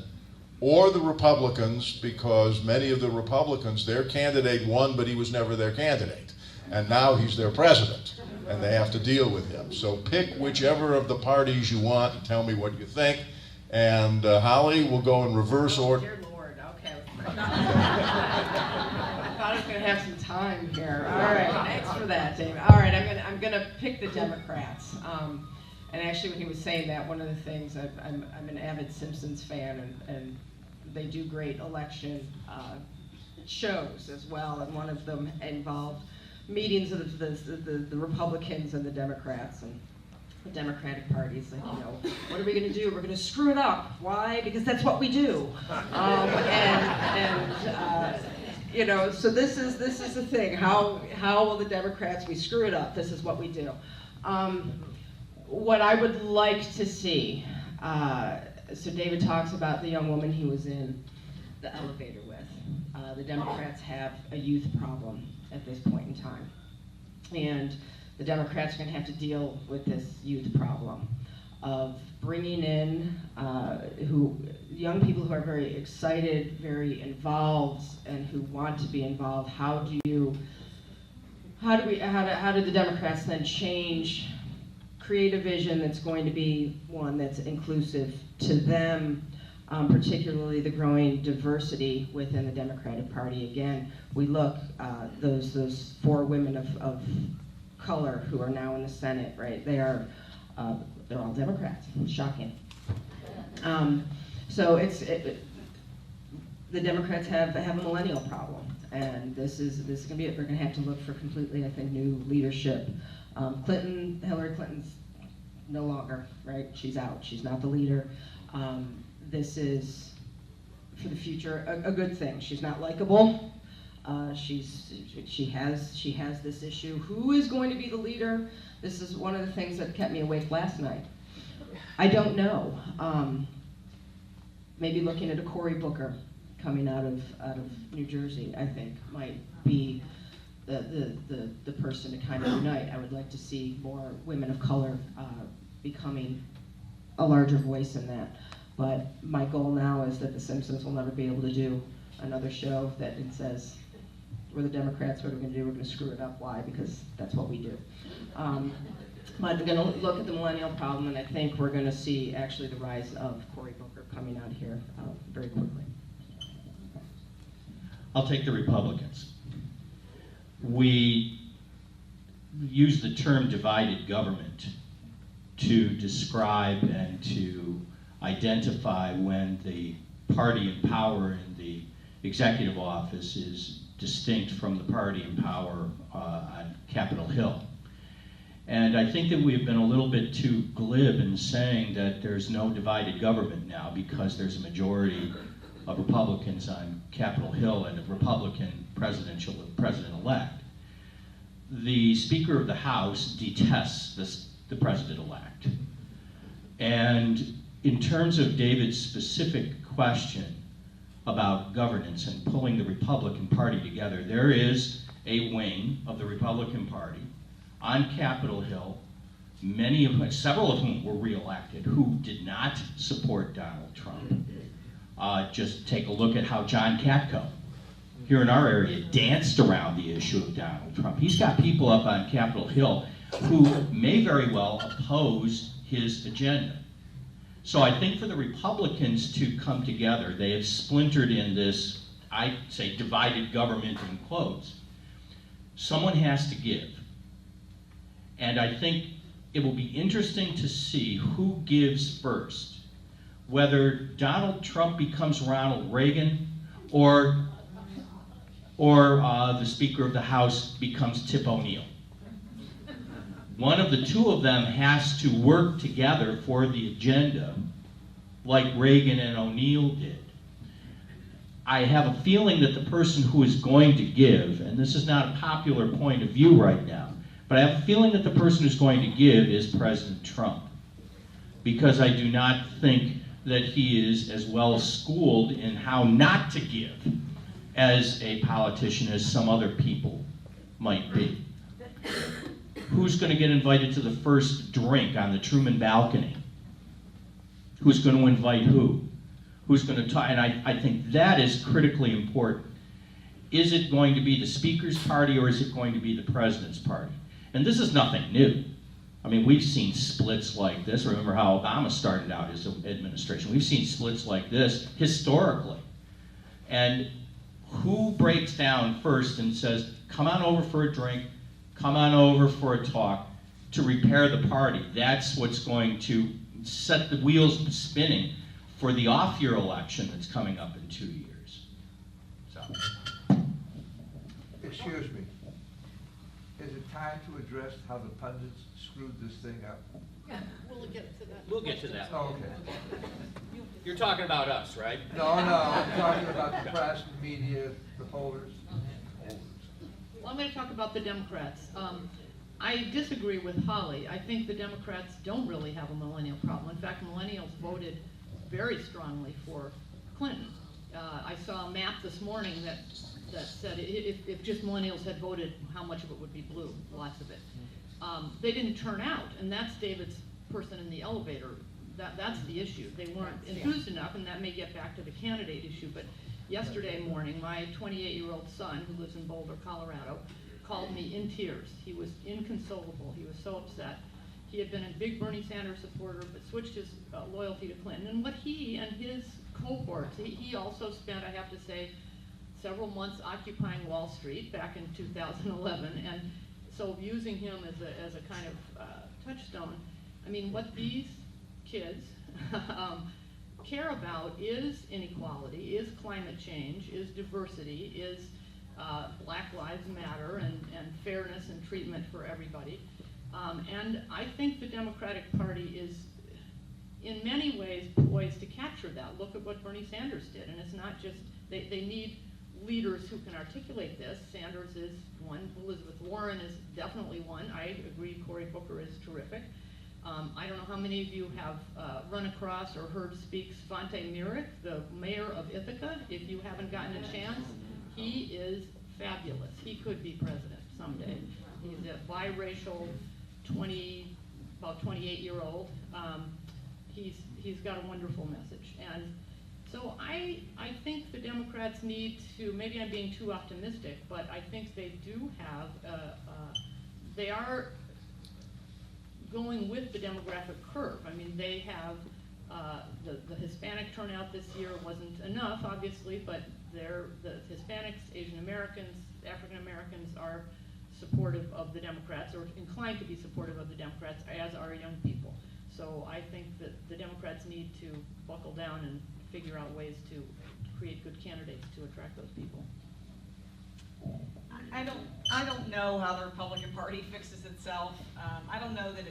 or the Republicans, because many of the Republicans, their candidate won, but he was never their candidate. And now he's their president, and they have to deal with him. So pick whichever of the parties you want and tell me what you think. And Holly, we'll go in reverse order. Dear Lord, okay. I thought I was going to have some time here. All right, thanks for that, David. All right, I'm gonna pick the Democrats. And actually, when he was saying that, one of the things, I'm an avid Simpsons fan, and they do great election shows as well, and one of them involved meetings of the Republicans and the Democrats, and the Democratic Party's like, you know, what are we going to do? We're going to screw it up. Why? Because that's what we do. You know, so this is the thing. How will the Democrats? We screw it up. This is what we do. What I would like to see. So David talks about the young woman he was in the elevator with. The Democrats have a youth problem at this point in time. And the Democrats are going to have to deal with this youth problem of bringing in young people who are very excited, very involved, and who want to be involved. How do the Democrats then create a vision that's going to be one that's inclusive to them, particularly the growing diversity within the Democratic Party. Again, we look, those 4 women of color who are now in the Senate, right? They're all Democrats. Shocking. So the Democrats have a millennial problem, and this is going to be it. We're going to have to look for completely, I think, new leadership. Hillary Clinton's no longer, right? She's out. She's not the leader. This is, for the future, a good thing. She's not likable. She has this issue. Who is going to be the leader? This is one of the things that kept me awake last night. I don't know. Maybe looking at a Cory Booker coming out of New Jersey, I think, might be the person to kind of unite. I would like to see more women of color becoming a larger voice in that. But my goal now is that The Simpsons will never be able to do another show that it says, we're the Democrats, what are we going to do? We're going to screw it up. Why? Because that's what we do. But we're going to look at the millennial problem, and I think we're going to see actually the rise of Cory Booker coming out here very quickly. I'll take the Republicans. We use the term divided government to describe and to identify when the party in power in the executive office is distinct from the party in power on Capitol Hill. And I think that we've been a little bit too glib in saying that there's no divided government now because there's a majority of Republicans on Capitol Hill and a Republican president-elect. The Speaker of the House detests the president-elect. And in terms of David's specific question about governance and pulling the Republican Party together, there is a wing of the Republican Party on Capitol Hill, several of whom were reelected, who did not support Donald Trump. Just take a look at how John Katko, here in our area, danced around the issue of Donald Trump. He's got people up on Capitol Hill who may very well oppose his agenda. So I think for the Republicans to come together, they have splintered in this, I say, divided government in quotes. Someone has to give. And I think it will be interesting to see who gives first. Whether Donald Trump becomes Ronald Reagan or the Speaker of the House becomes Tip O'Neill. One of the two of them has to work together for the agenda like Reagan and O'Neill did. I have a feeling that the person who is going to give, and this is not a popular point of view right now, but I have a feeling that the person who's going to give is President Trump, because I do not think that he is as well schooled in how not to give as a politician as some other people might be. Who's going to get invited to the first drink on the Truman balcony? Who's going to invite who? Who's going to talk? And I think that is critically important. Is it going to be the Speaker's party or is it going to be the President's party? And this is nothing new. I mean, we've seen splits like this. Remember how Obama started out his administration. We've seen splits like this historically. And who breaks down first and says, come on over for a drink, come on over for a talk, to repair the party? That's what's going to set the wheels spinning for the off-year election that's coming up in 2 years. So. Excuse me. Is it time to address how the pundits screwed this thing up? Yeah, we'll get to that. We'll get to that. Oh, okay. You're talking about us, right? No, I'm talking about the press, the media, the pollers. Well, I'm going to talk about the Democrats. I disagree with Holly. I think the Democrats don't really have a millennial problem. In fact, millennials voted very strongly for Clinton. I saw a map this morning that said if just millennials had voted, how much of it would be blue? Lots of it. They didn't turn out, and that's David's person in the elevator. That's the issue. They weren't enthused enough, and that may get back to the candidate issue. But yesterday morning, my 28-year-old son, who lives in Boulder, Colorado, called me in tears. He was inconsolable. He was so upset. He had been a big Bernie Sanders supporter, but switched his loyalty to Clinton. And what he and his cohorts, he also spent, I have to say, several months occupying Wall Street back in 2011, and so using him as a kind of touchstone. I mean, what these kids care about is inequality, is climate change, is diversity, is Black Lives Matter and fairness and treatment for everybody. And I think the Democratic Party is in many ways poised to capture that. Look at what Bernie Sanders did, and it's not just, they need leaders who can articulate this. Sanders is one, Elizabeth Warren is definitely one. I agree Cory Booker is terrific. I don't know how many of you have run across or heard speak Svante Muric, the mayor of Ithaca. If you haven't gotten a chance, he is fabulous. He could be president someday. He's a biracial, about 28-year-old. He's got a wonderful message. And so I think the Democrats need to, maybe I'm being too optimistic, but I think they do have, they are going with the demographic curve. I mean, they have, the Hispanic turnout this year wasn't enough, obviously, but the Hispanics, Asian Americans, African Americans are supportive of the Democrats, or inclined to be supportive of the Democrats, as are young people. So I think that the Democrats need to buckle down and figure out ways to create good candidates to attract those people. I don't know how the Republican Party fixes itself. I don't know that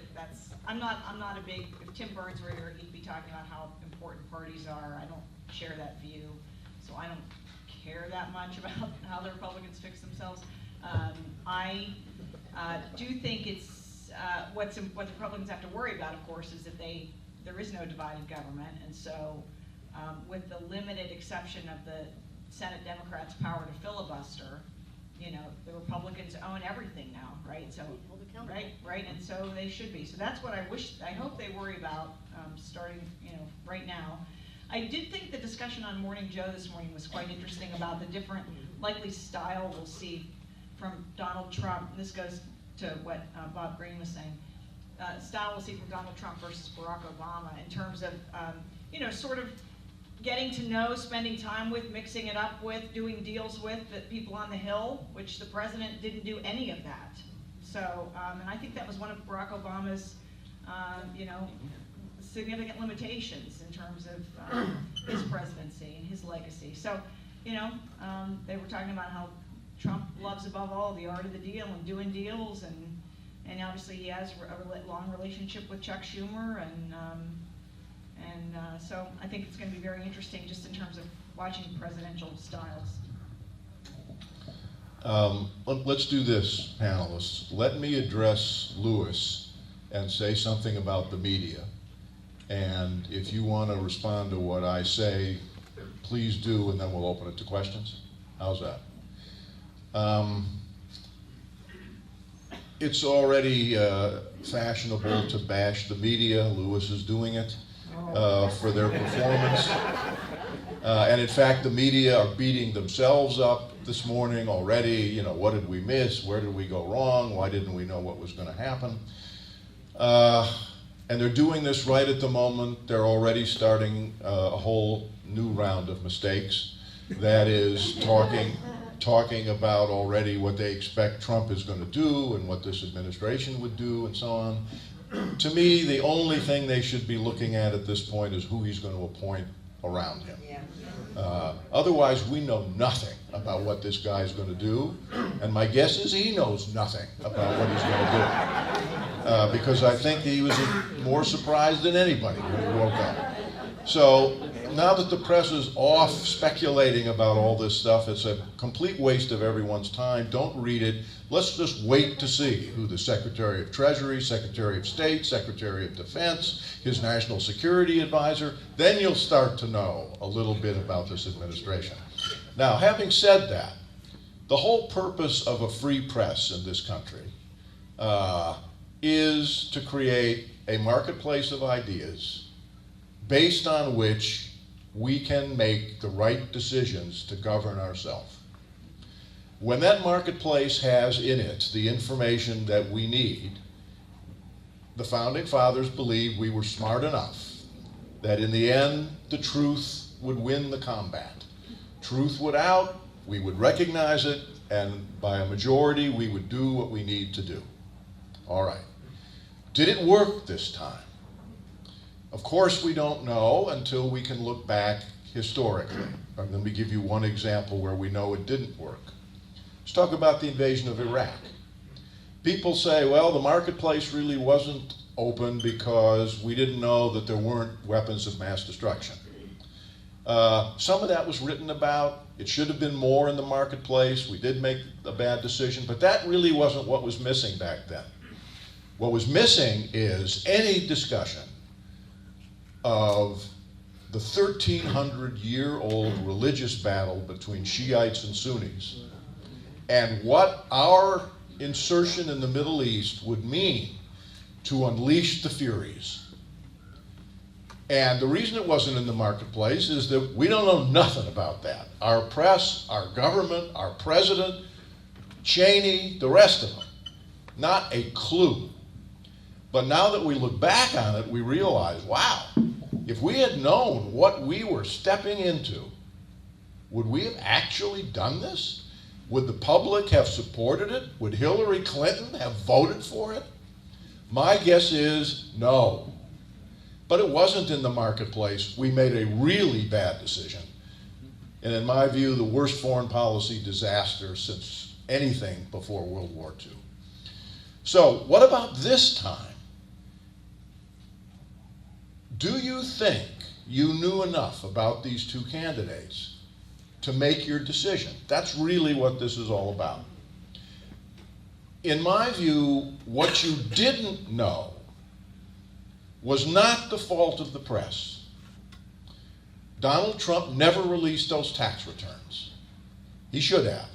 I'm not a big, if Tim Burns were here, he'd be talking about how important parties are. I don't share that view, so I don't care that much about how the Republicans fix themselves. I do think it's, what the Republicans have to worry about, of course, is that there is no divided government, and so with the limited exception of the Senate Democrats' power to filibuster, you know, the Republicans own everything now, right? So, right, and so they should be. So that's what I hope they worry about, starting, you know, right now. I did think the discussion on Morning Joe this morning was quite interesting about the different likely style we'll see from Donald Trump. And this goes to what Bob Green was saying. Style we'll see from Donald Trump versus Barack Obama in terms of, you know, sort of getting to know, spending time with, mixing it up with, doing deals with the people on the Hill, which the president didn't do any of that. So, and I think that was one of Barack Obama's, you know, significant limitations in terms of his presidency and his legacy. So, you know, they were talking about how Trump loves above all the art of the deal and doing deals, and obviously he has a long relationship with Chuck Schumer, and so I think it's going to be very interesting just in terms of watching presidential styles. Let's do this, panelists. Let me address Louis and say something about the media. And if you want to respond to what I say, please do, and then we'll open it to questions. How's that? It's already fashionable to bash the media. Louis is doing it for their performance. And in fact, the media are beating themselves up this morning already. You know, what did we miss? Where did we go wrong? Why didn't we know what was going to happen? And they're doing this right at the moment. They're already starting a whole new round of mistakes. That is talking about already what they expect Trump is going to do and what this administration would do and so on. To me, the only thing they should be looking at this point is who he's going to appoint around him. Otherwise, we know nothing about what this guy is going to do, and my guess is he knows nothing about what he's going to do, because I think he was more surprised than anybody when he woke up. So now that the press is off speculating about all this stuff, it's a complete waste of everyone's time. Don't read it. Let's just wait to see who the Secretary of Treasury, Secretary of State, Secretary of Defense, his national security advisor, then you'll start to know a little bit about this administration. Now, having said that, the whole purpose of a free press in this country is to create a marketplace of ideas based on which we can make the right decisions to govern ourselves. When that marketplace has in it the information that we need, the Founding Fathers believed we were smart enough that in the end, the truth would win the combat. Truth would out, we would recognize it, and by a majority, we would do what we need to do. All right. Did it work this time? Of course, we don't know until we can look back historically. Let me give you one example where we know it didn't work. Let's talk about the invasion of Iraq. People say, well, the marketplace really wasn't open because we didn't know that there weren't weapons of mass destruction. Some of that was written about. It should have been more in the marketplace. We did make a bad decision, but that really wasn't what was missing back then. What was missing is any discussion of the 1,300-year-old religious battle between Shiites and Sunnis and what our insertion in the Middle East would mean to unleash the Furies. And the reason it wasn't in the marketplace is that we don't know nothing about that. Our press, our government, our president, Cheney, the rest of them, not a clue. But now that we look back on it, we realize, wow, if we had known what we were stepping into, would we have actually done this? Would the public have supported it? Would Hillary Clinton have voted for it? My guess is no. But it wasn't in the marketplace. We made a really bad decision. And in my view, the worst foreign policy disaster since anything before World War II. So what about this time? Do you think you knew enough about these two candidates to make your decision? That's really what this is all about. In my view, what you didn't know was not the fault of the press. Donald Trump never released those tax returns. He should have.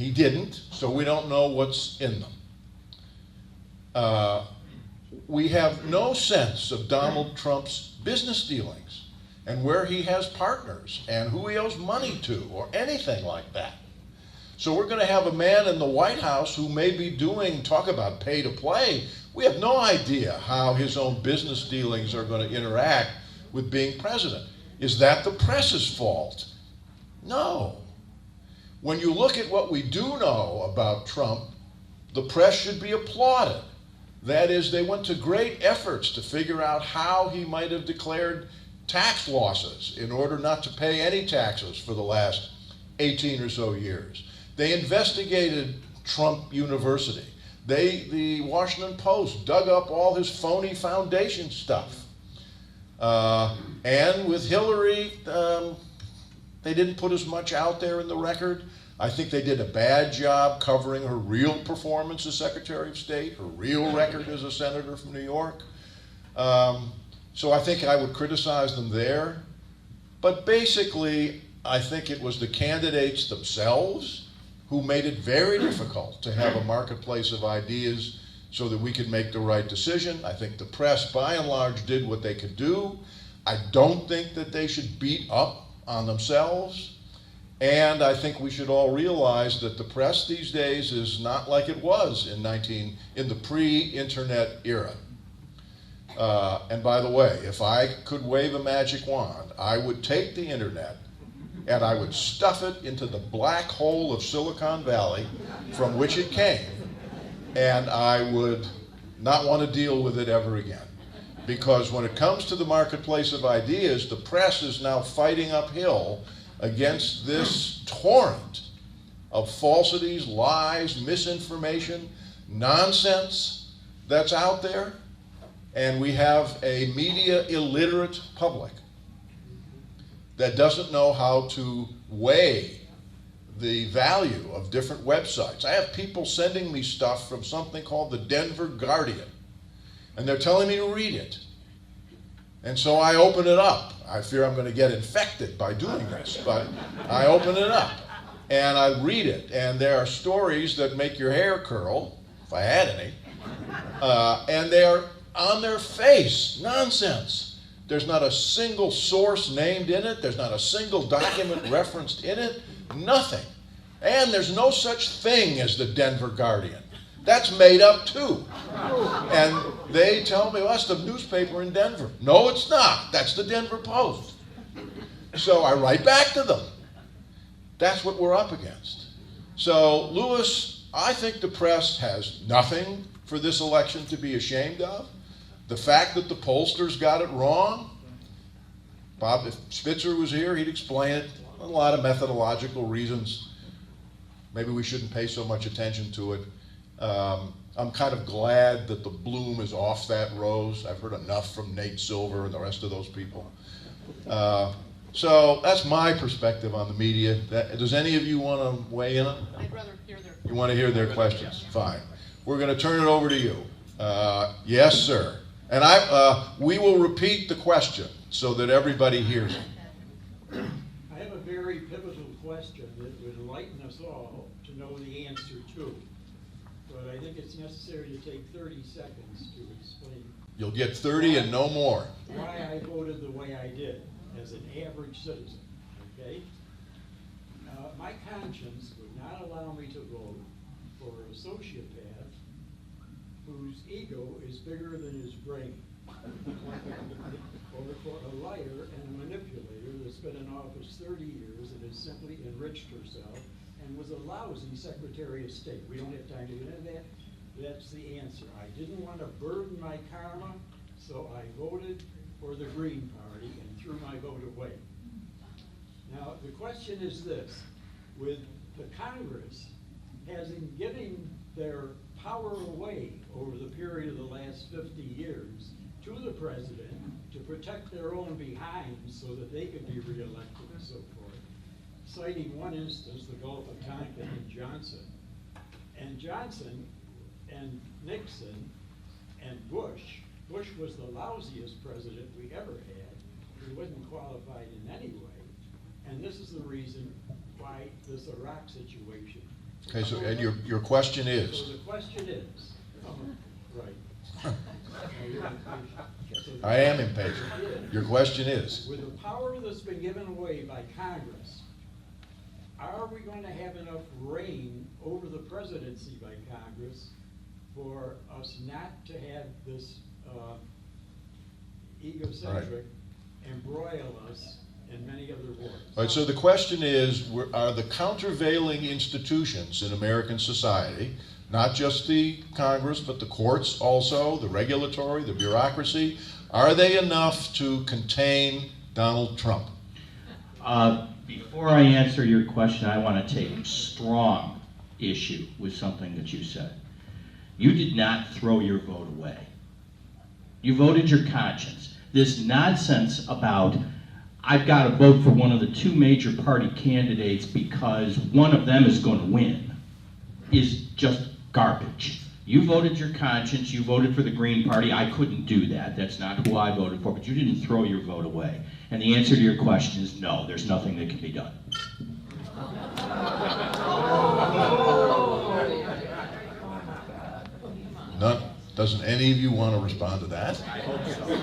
He didn't, so we don't know what's in them. We have no sense of Donald Trump's business dealings and where he has partners and who he owes money to or anything like that. So we're going to have a man in the White House who may be doing, talk about pay to play. We have no idea how his own business dealings are going to interact with being president. Is that the press's fault? No. When you look at what we do know about Trump, the press should be applauded. That is, they went to great efforts to figure out how he might have declared tax losses in order not to pay any taxes for the last 18 or so years. They investigated Trump University. The Washington Post dug up all his phony foundation stuff. And with Hillary, they didn't put as much out there in the record. I think they did a bad job covering her real performance as Secretary of State, her real record as a senator from New York. So I think I would criticize them there. But basically, I think it was the candidates themselves who made it very difficult to have a marketplace of ideas so that we could make the right decision. I think the press, by and large, did what they could do. I don't think that they should beat up on themselves. And I think we should all realize that the press these days is not like it was in the pre-internet era. And by the way, if I could wave a magic wand, I would take the internet and I would stuff it into the black hole of Silicon Valley from which it came, and I would not want to deal with it ever again. Because when it comes to the marketplace of ideas, the press is now fighting uphill against this torrent of falsities, lies, misinformation, nonsense that's out there. And we have a media illiterate public that doesn't know how to weigh the value of different websites. I have people sending me stuff from something called the Denver Guardian, and they're telling me to read it. And so I open it up. I fear I'm going to get infected by doing this, but I open it up and I read it. And there are stories that make your hair curl, if I had any, and they're on their face, nonsense. There's not a single source named in it. There's not a single document referenced in it. Nothing. And there's no such thing as the Denver Guardian. That's made up too. And they tell me, well, that's the newspaper in Denver. No, it's not. That's the Denver Post. So I write back to them. That's what we're up against. So, Lewis, I think the press has nothing for this election to be ashamed of. The fact that the pollsters got it wrong, Bob, if Spitzer was here, he'd explain it. A lot of methodological reasons. Maybe we shouldn't pay so much attention to it. I'm kind of glad that the bloom is off that rose. I've heard enough from Nate Silver and the rest of those people. So that's my perspective on the media. Does any of you want to weigh in on it? I'd rather hear their You want to hear their questions? Fine. We're going to turn it over to you. Yes, sir. And we will repeat the question so that everybody hears it. I have a very pivotal question that would enlighten us all to know the answer to. But I think it's necessary to take 30 seconds to explain You'll get 30 and no more. why I voted the way I did as an average citizen, okay? My conscience would not allow me to vote for a sociopath whose ego is bigger than his brain. Or for a liar and a manipulator that's been in office 30 years and has simply enriched herself and was a lousy Secretary of State. We don't have time to get into that. That's the answer. I didn't want to burden my karma, so I voted for the Green Party and threw my vote away. Now, the question is this. With the Congress having given their power away over the period of the last 50 years to the president to protect their own behinds so that they could be reelected and so forth, citing one instance, the Gulf of Tonkin and Johnson. And Johnson and Nixon and Bush was the lousiest president we ever had. He wasn't qualified in any way. And this is the reason why this Iraq situation Okay, so, and your question So is? the question is, right. You're impatient. So the I am impatient. Your question is? With the power that's been given away by Congress, are we going to have enough reign over the presidency by Congress for us not to have this egocentric embroil us in many other wars? All right, so the question is, are the countervailing institutions in American society, not just the Congress, but the courts also, the regulatory, the bureaucracy, are they enough to contain Donald Trump? Before I answer your question, I want to take strong issue with something that you said. You did not throw your vote away. You voted your conscience. This nonsense about I've got to vote for one of the two major party candidates because one of them is going to win is just garbage. You voted your conscience, you voted for the Green Party. I couldn't do that. That's not who I voted for, but you didn't throw your vote away. And the answer to your question is no, there's nothing that can be done. None. Doesn't any of you want to respond to that? I hope so.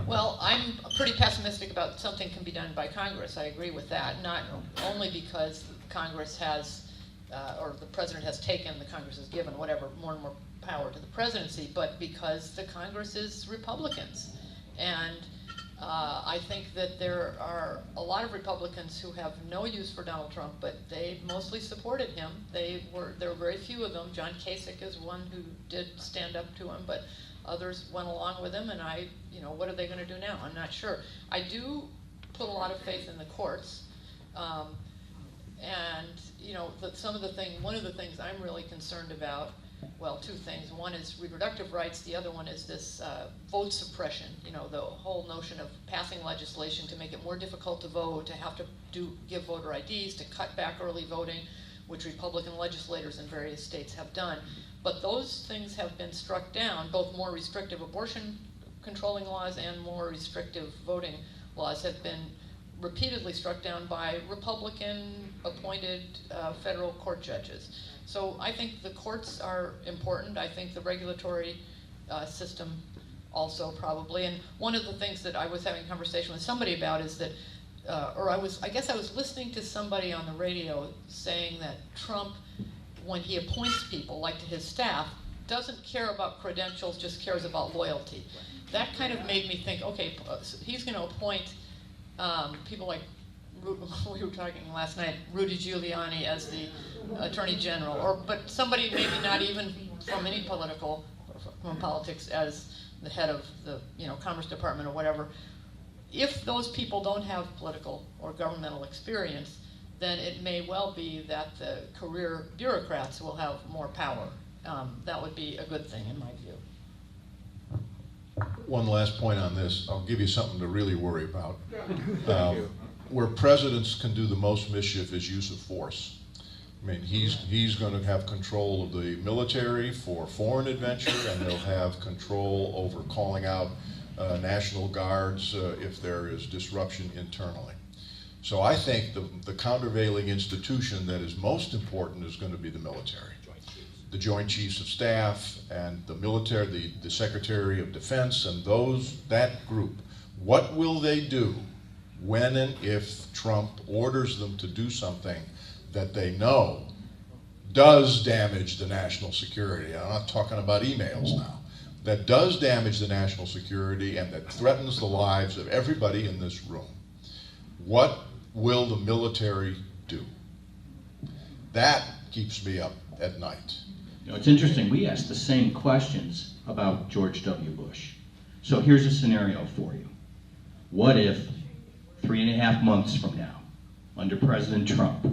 Well, I'm pretty pessimistic about something can be done by Congress. I agree with that, not only because Congress has, or the president has taken, the Congress has given whatever, more and more power to the presidency, but because the Congress is Republicans. And I think that there are a lot of Republicans who have no use for Donald Trump, but they mostly supported him. There were very few of them. John Kasich is one who did stand up to him, but others went along with him, and what are they going to do now? I'm not sure. I do put a lot of faith in the courts, and one of the things I'm really concerned about, well, two things. One is reproductive rights. The other one is this vote suppression. The whole notion of passing legislation to make it more difficult to vote, to have to give voter IDs, to cut back early voting, which Republican legislators in various states have done. But those things have been struck down. Both more restrictive abortion controlling laws and more restrictive voting laws have been repeatedly struck down by Republican-appointed federal court judges. So I think the courts are important. I think the regulatory system also probably. And one of the things that I was having a conversation with somebody about is that, I guess I was listening to somebody on the radio saying that Trump, when he appoints people, like to his staff, doesn't care about credentials, just cares about loyalty. That kind of made me think, okay, he's going to appoint people like, we were talking last night, Rudy Giuliani as the Attorney General, but somebody maybe not even from any from politics as the head of the Commerce Department or whatever. If those people don't have political or governmental experience, then it may well be that the career bureaucrats will have more power. That would be a good thing in my view. One last point on this. I'll give you something to really worry about. Where presidents can do the most mischief is use of force. I mean, he's going to have control of the military for foreign adventure, and he'll have control over calling out National Guards if there is disruption internally. So I think the countervailing institution that is most important is going to be the military. The Joint Chiefs of Staff and the military, the Secretary of Defense, and that group. What will they do when and if Trump orders them to do something that they know does damage the national security? I'm not talking about emails now. That does damage the national security and that threatens the lives of everybody in this room. What will the military do? That keeps me up at night. It's interesting, we asked the same questions about George W. Bush. So here's a scenario for you. What if 3.5 months from now, under President Trump,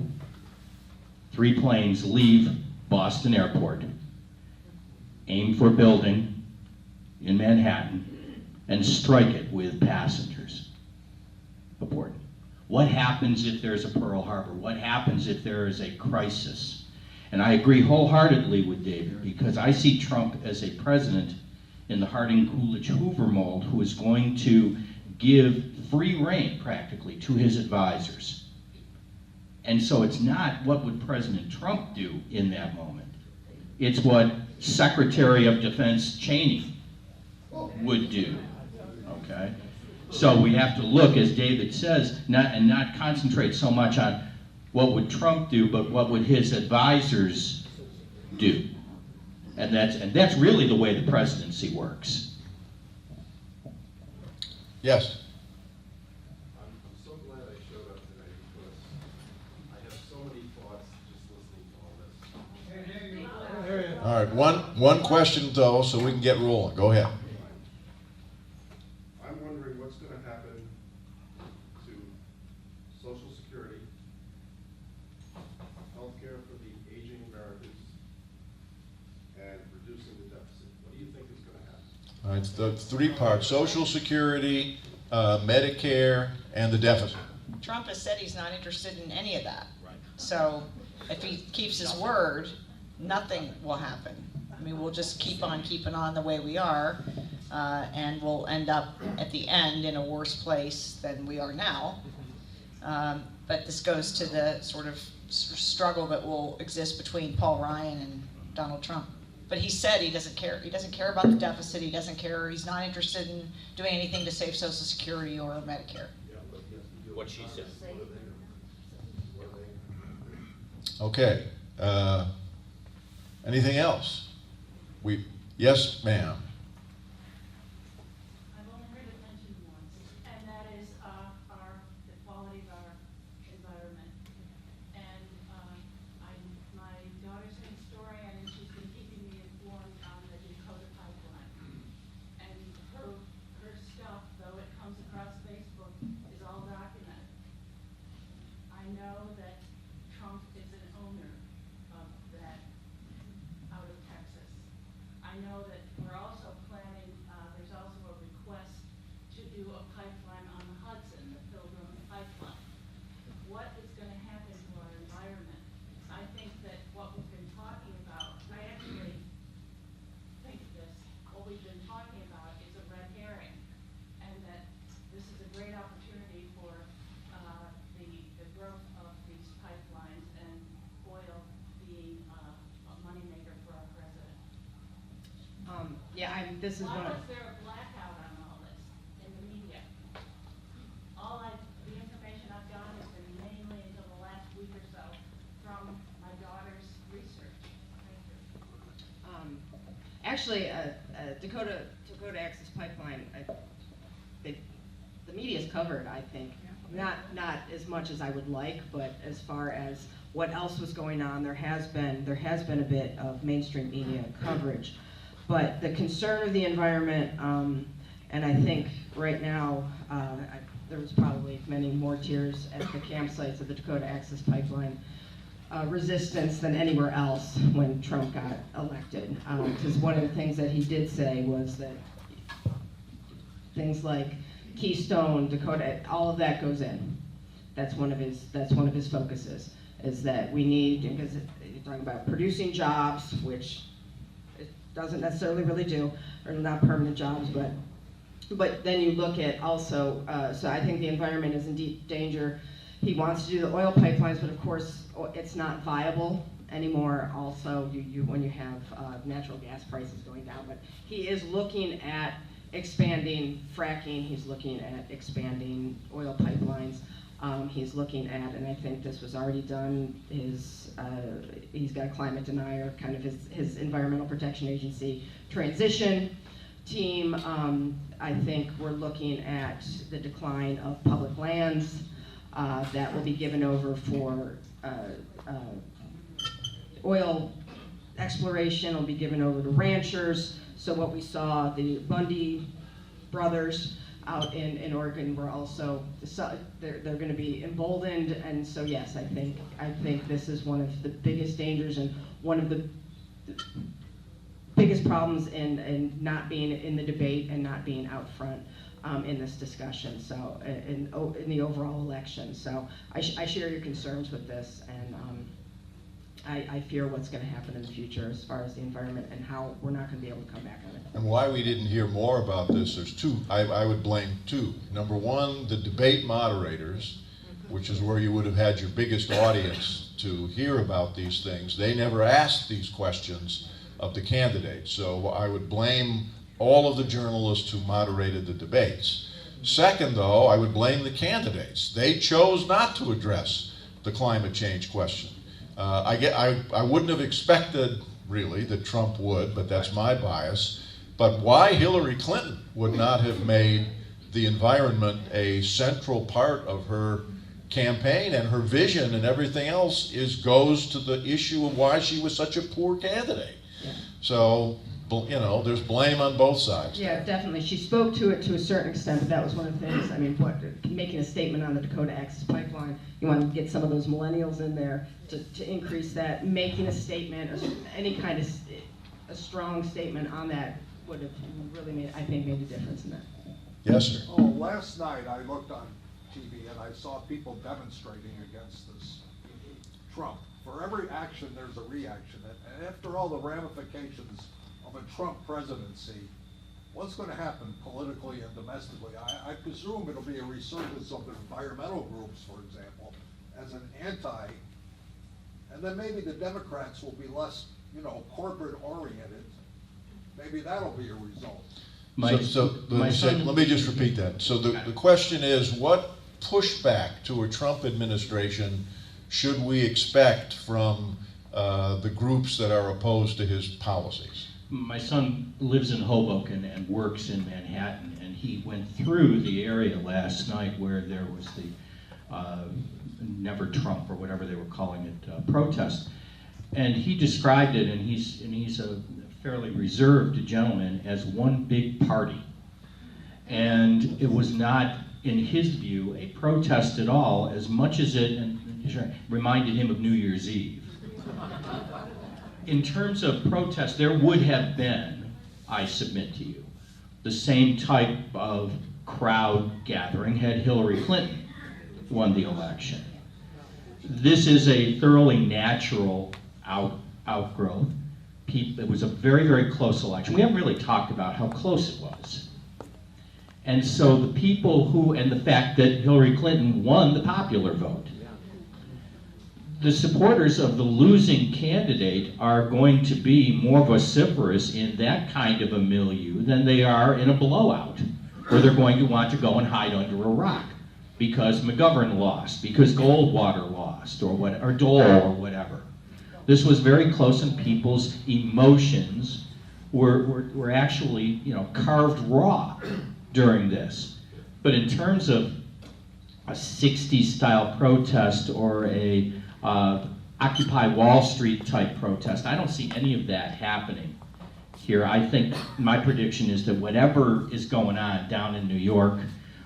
3 planes leave Boston Airport, aim for a building in Manhattan, and strike it with passengers aboard? What happens if there's a Pearl Harbor? What happens if there is a crisis? And I agree wholeheartedly with David, because I see Trump as a president in the Harding Coolidge Hoover mold who is going to give free rein practically to his advisors And so it's not what would President Trump do in that moment. It's what Secretary of Defense Cheney would do, okay? So we have to look, as David says, not concentrate so much on what would Trump do, but what would his advisors do. And that's really the way the presidency works. Yes? I'm so glad I showed up today because I have so many thoughts just listening to all this. All right, one question though, so we can get rolling. Go ahead. I'm wondering what's going to happen to Social Security, healthcare for the aging Americans, and reducing the deficit. What do you think is going to happen? All right, the three parts: Social Security, Medicare, and the deficit. Trump has said he's not interested in any of that. So if he keeps his word, nothing will happen. I mean, we'll just keep on keeping on the way we are, and we'll end up at the end in a worse place than we are now. But this goes to the sort of struggle that will exist between Paul Ryan and Donald Trump. But he said he doesn't care. He doesn't care about the deficit. He doesn't care. He's not interested in doing anything to save Social Security or Medicare. What she said. Okay. Anything else? Yes, ma'am. I've only heard it mentioned once, and that is the quality of our environment. And my daughter's an historian, and she's been keeping me informed on the Dakota pipeline. And her stuff, though it comes across Facebook, is all documented. I know that Trump is an owner of that out of Texas. I know that we're also planning, there's also a request to do a pipeline on the Hudson, the Pilgrim Pipeline. What is going to happen to our environment? I think that what we've been talking about, I actually think this, what we've been talking about is a red herring, and that this is a great opportunity for the growth of these pipelines and oil being a moneymaker for our president. Yeah, this is one Why of. was there a blackout on all this in the media? The information I've gotten has been mainly until the last week or so from my daughter's research. Thank you. Actually, Dakota Access Pipeline, the media's covered, I think. Not as much as I would like, but as far as what else was going on, there has been a bit of mainstream media coverage. But the concern of the environment, and I think right now, there was probably many more tears at the campsites of the Dakota Access Pipeline resistance than anywhere else when Trump got elected. Because one of the things that he did say was that things like Keystone, Dakota, all of that goes in. That's one of his focuses, is that we need, because you're talking about producing jobs, which it doesn't necessarily really do, or not permanent jobs, but then you look at also, so I think the environment is in deep danger. He wants to do the oil pipelines, but of course it's not viable anymore. Also, when you have natural gas prices going down, but he is looking at expanding fracking. He's looking at expanding oil pipelines. He's looking at, and I think this was already done, he's got a climate denier, kind of his Environmental Protection Agency transition team. I think we're looking at the decline of public lands that will be given over for oil exploration, will be given over to ranchers. So what we saw, the Bundy brothers out in Oregon were also, they're going to be emboldened. And so yes, I think this is one of the biggest dangers and one of the biggest problems in not being in the debate and not being out front in this discussion, so in the overall election. So I share your concerns with this, and I fear what's going to happen in the future as far as the environment and how we're not going to be able to come back on it. And why we didn't hear more about this, there's two, I would blame two. Number one, the debate moderators which is where you would have had your biggest audience to hear about these things, they never asked these questions of the candidates. So I would blame all of the journalists who moderated the debates. Second, though, I would blame the candidates. They chose not to address the climate change question. I wouldn't have expected, really, that Trump would, but that's my bias. But why Hillary Clinton would not have made the environment a central part of her campaign and her vision and everything else goes to the issue of why she was such a poor candidate. Yeah. So, you know, there's blame on both sides. Yeah, definitely. She spoke to it to a certain extent, but that was one of the things. I mean, making a statement on the Dakota Access Pipeline, you want to get some of those millennials in there to increase that. Making a statement, or any kind of a strong statement on that would have really made a difference in that. Yes, sir. Oh, last night I looked on TV and I saw people demonstrating against this Trump. For every action, there's a reaction. And after all the ramifications of a Trump presidency, what's going to happen politically and domestically? I presume it'll be a resurgence of the environmental groups, for example, as an anti, and then maybe the Democrats will be less, you know, corporate oriented. Maybe that'll be a result. Let me just repeat that. So the question is, what pushback to a Trump administration should we expect from the groups that are opposed to his policies? My son lives in Hoboken and works in Manhattan, and he went through the area last night where there was the Never Trump, or whatever they were calling it, protest. And he described it, and he's a fairly reserved gentleman, as one big party. And it was not, in his view, a protest at all, as much as it reminded him of New Year's Eve. In terms of protest, there would have been, I submit to you, the same type of crowd gathering had Hillary Clinton won the election. This is a thoroughly natural outgrowth. It was a very, very close election. We haven't really talked about how close it was. And so the people and the fact that Hillary Clinton won the popular vote. The supporters of the losing candidate are going to be more vociferous in that kind of a milieu than they are in a blowout, where they're going to want to go and hide under a rock because McGovern lost, because Goldwater lost, or Dole, or whatever. This was very close, and people's emotions were actually, you know, carved raw during this. But in terms of a 60s style protest or a Occupy Wall Street type protest, I don't see any of that happening here. I think my prediction is that whatever is going on down in New York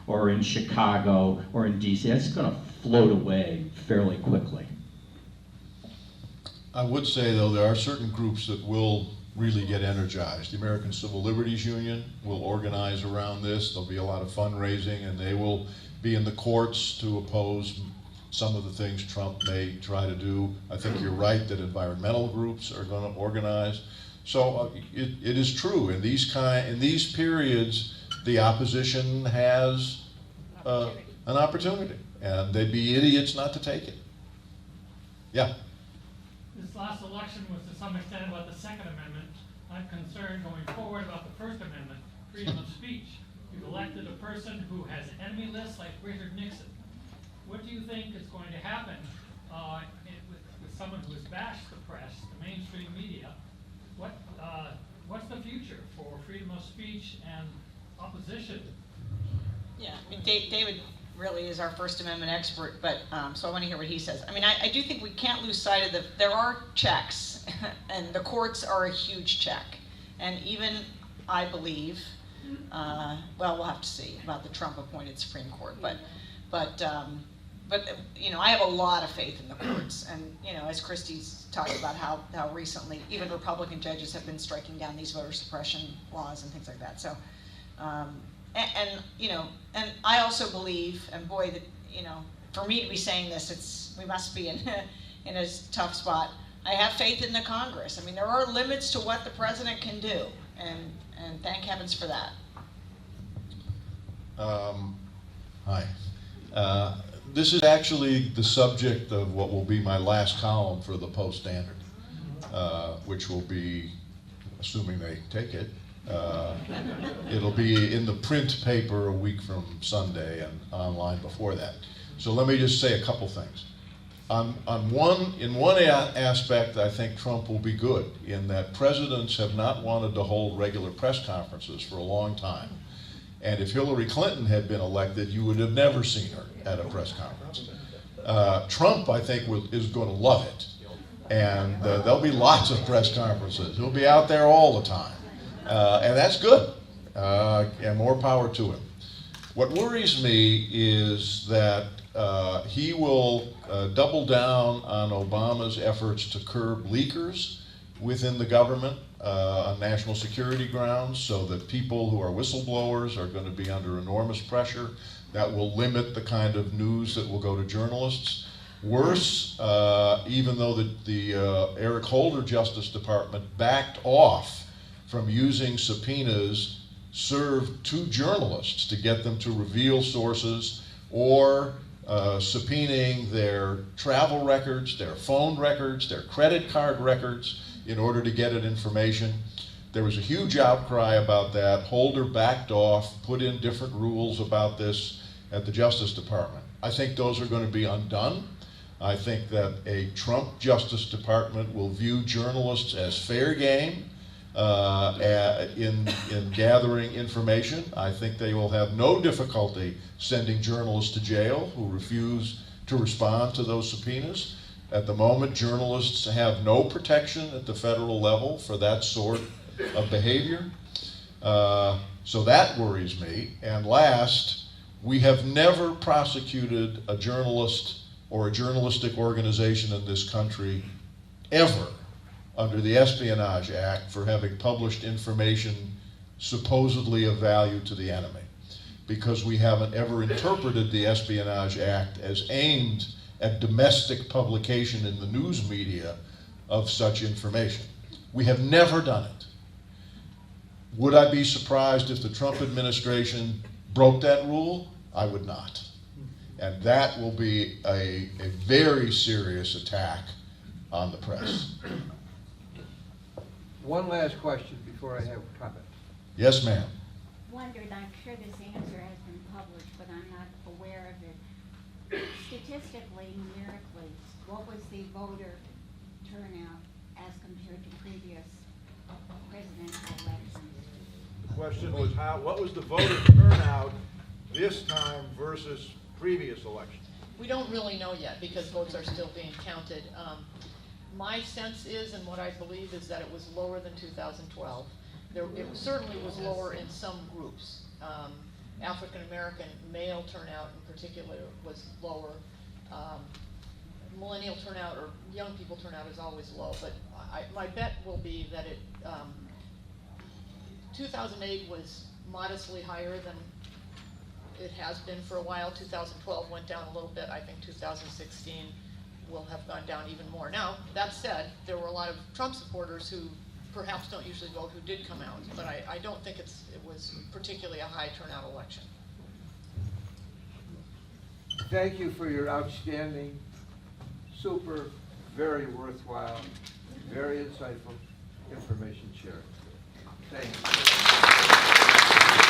or in Chicago or in DC, that's going to float away fairly quickly. I would say, though, there are certain groups that will really get energized. The American Civil Liberties Union will organize around this. There'll be a lot of fundraising, and they will be in the courts to oppose some of the things Trump may try to do. I think you're right that environmental groups are going to organize. So it is true, in these periods, the opposition has an opportunity, and they'd be idiots not to take it. Yeah. This last election was to some extent about the Second Amendment. I'm concerned going forward about the First Amendment, freedom of speech. You've elected a person who has enemy lists like Richard Nixon. What do you think is going to happen with someone who has bashed the press, the mainstream media? What's the future for freedom of speech and opposition? Yeah, I mean, David really is our First Amendment expert, but so I want to hear what he says. I mean, I do think we can't lose sight of there are checks, and the courts are a huge check. And even, I believe, well, we'll have to see about the Trump-appointed Supreme Court, but you know, I have a lot of faith in the courts, and you know, as Christie's talked about how recently even Republican judges have been striking down these voter suppression laws and things like that. So, and you know, and I also believe, and boy, that you know, for me to be saying this, we must be in a tough spot. I have faith in the Congress. I mean, there are limits to what the president can do, and thank heavens for that. Hi. this is actually the subject of what will be my last column for the Post-Standard, which will be, assuming they take it, it'll be in the print paper a week from Sunday and online before that. So let me just say a couple things. In one aspect, I think Trump will be good in that presidents have not wanted to hold regular press conferences for a long time. And if Hillary Clinton had been elected, you would have never seen her at a press conference. Trump, I think, is going to love it. And there'll be lots of press conferences. He'll be out there all the time. And that's good. And more power to him. What worries me is that he will double down on Obama's efforts to curb leakers within the government on national security grounds, so that people who are whistleblowers are going to be under enormous pressure. That will limit the kind of news that will go to journalists. Worse, even though the Eric Holder Justice Department backed off from using subpoenas served to journalists to get them to reveal sources, or subpoenaing their travel records, their phone records, their credit card records in order to get at information. There was a huge outcry about that. Holder backed off, put in different rules about this at the Justice Department. I think those are going to be undone. I think that a Trump Justice Department will view journalists as fair game in gathering information. I think they will have no difficulty sending journalists to jail who refuse to respond to those subpoenas. At the moment, journalists have no protection at the federal level for that sort of behavior. So that worries me. And last, we have never prosecuted a journalist or a journalistic organization in this country ever under the Espionage Act for having published information supposedly of value to the enemy, because we haven't ever interpreted the Espionage Act as aimed at domestic publication in the news media of such information. We have never done it. Would I be surprised if the Trump administration broke that rule? I would not. And that will be a very serious attack on the press. One last question before I have comment. Yes, ma'am. Wondered, I'm sure this answer has been published, but I'm not aware of it. Statistically, numerically, what was the voter turnout as compared to previous presidential elections? The question was what was the voter turnout this time versus previous elections? We don't really know yet because votes are still being counted. My sense is, and what I believe, is that it was lower than 2012. It certainly was lower in some groups. African American male turnout in particular was lower. Millennial turnout or young people turnout is always low, but my bet will be that 2008 was modestly higher than it has been for a while. 2012 went down a little bit. I think 2016 will have gone down even more. Now, that said, there were a lot of Trump supporters who perhaps don't usually vote who did come out, but I don't think it was particularly a high turnout election. Thank you for your outstanding, super, very worthwhile, very insightful information sharing. Thank you.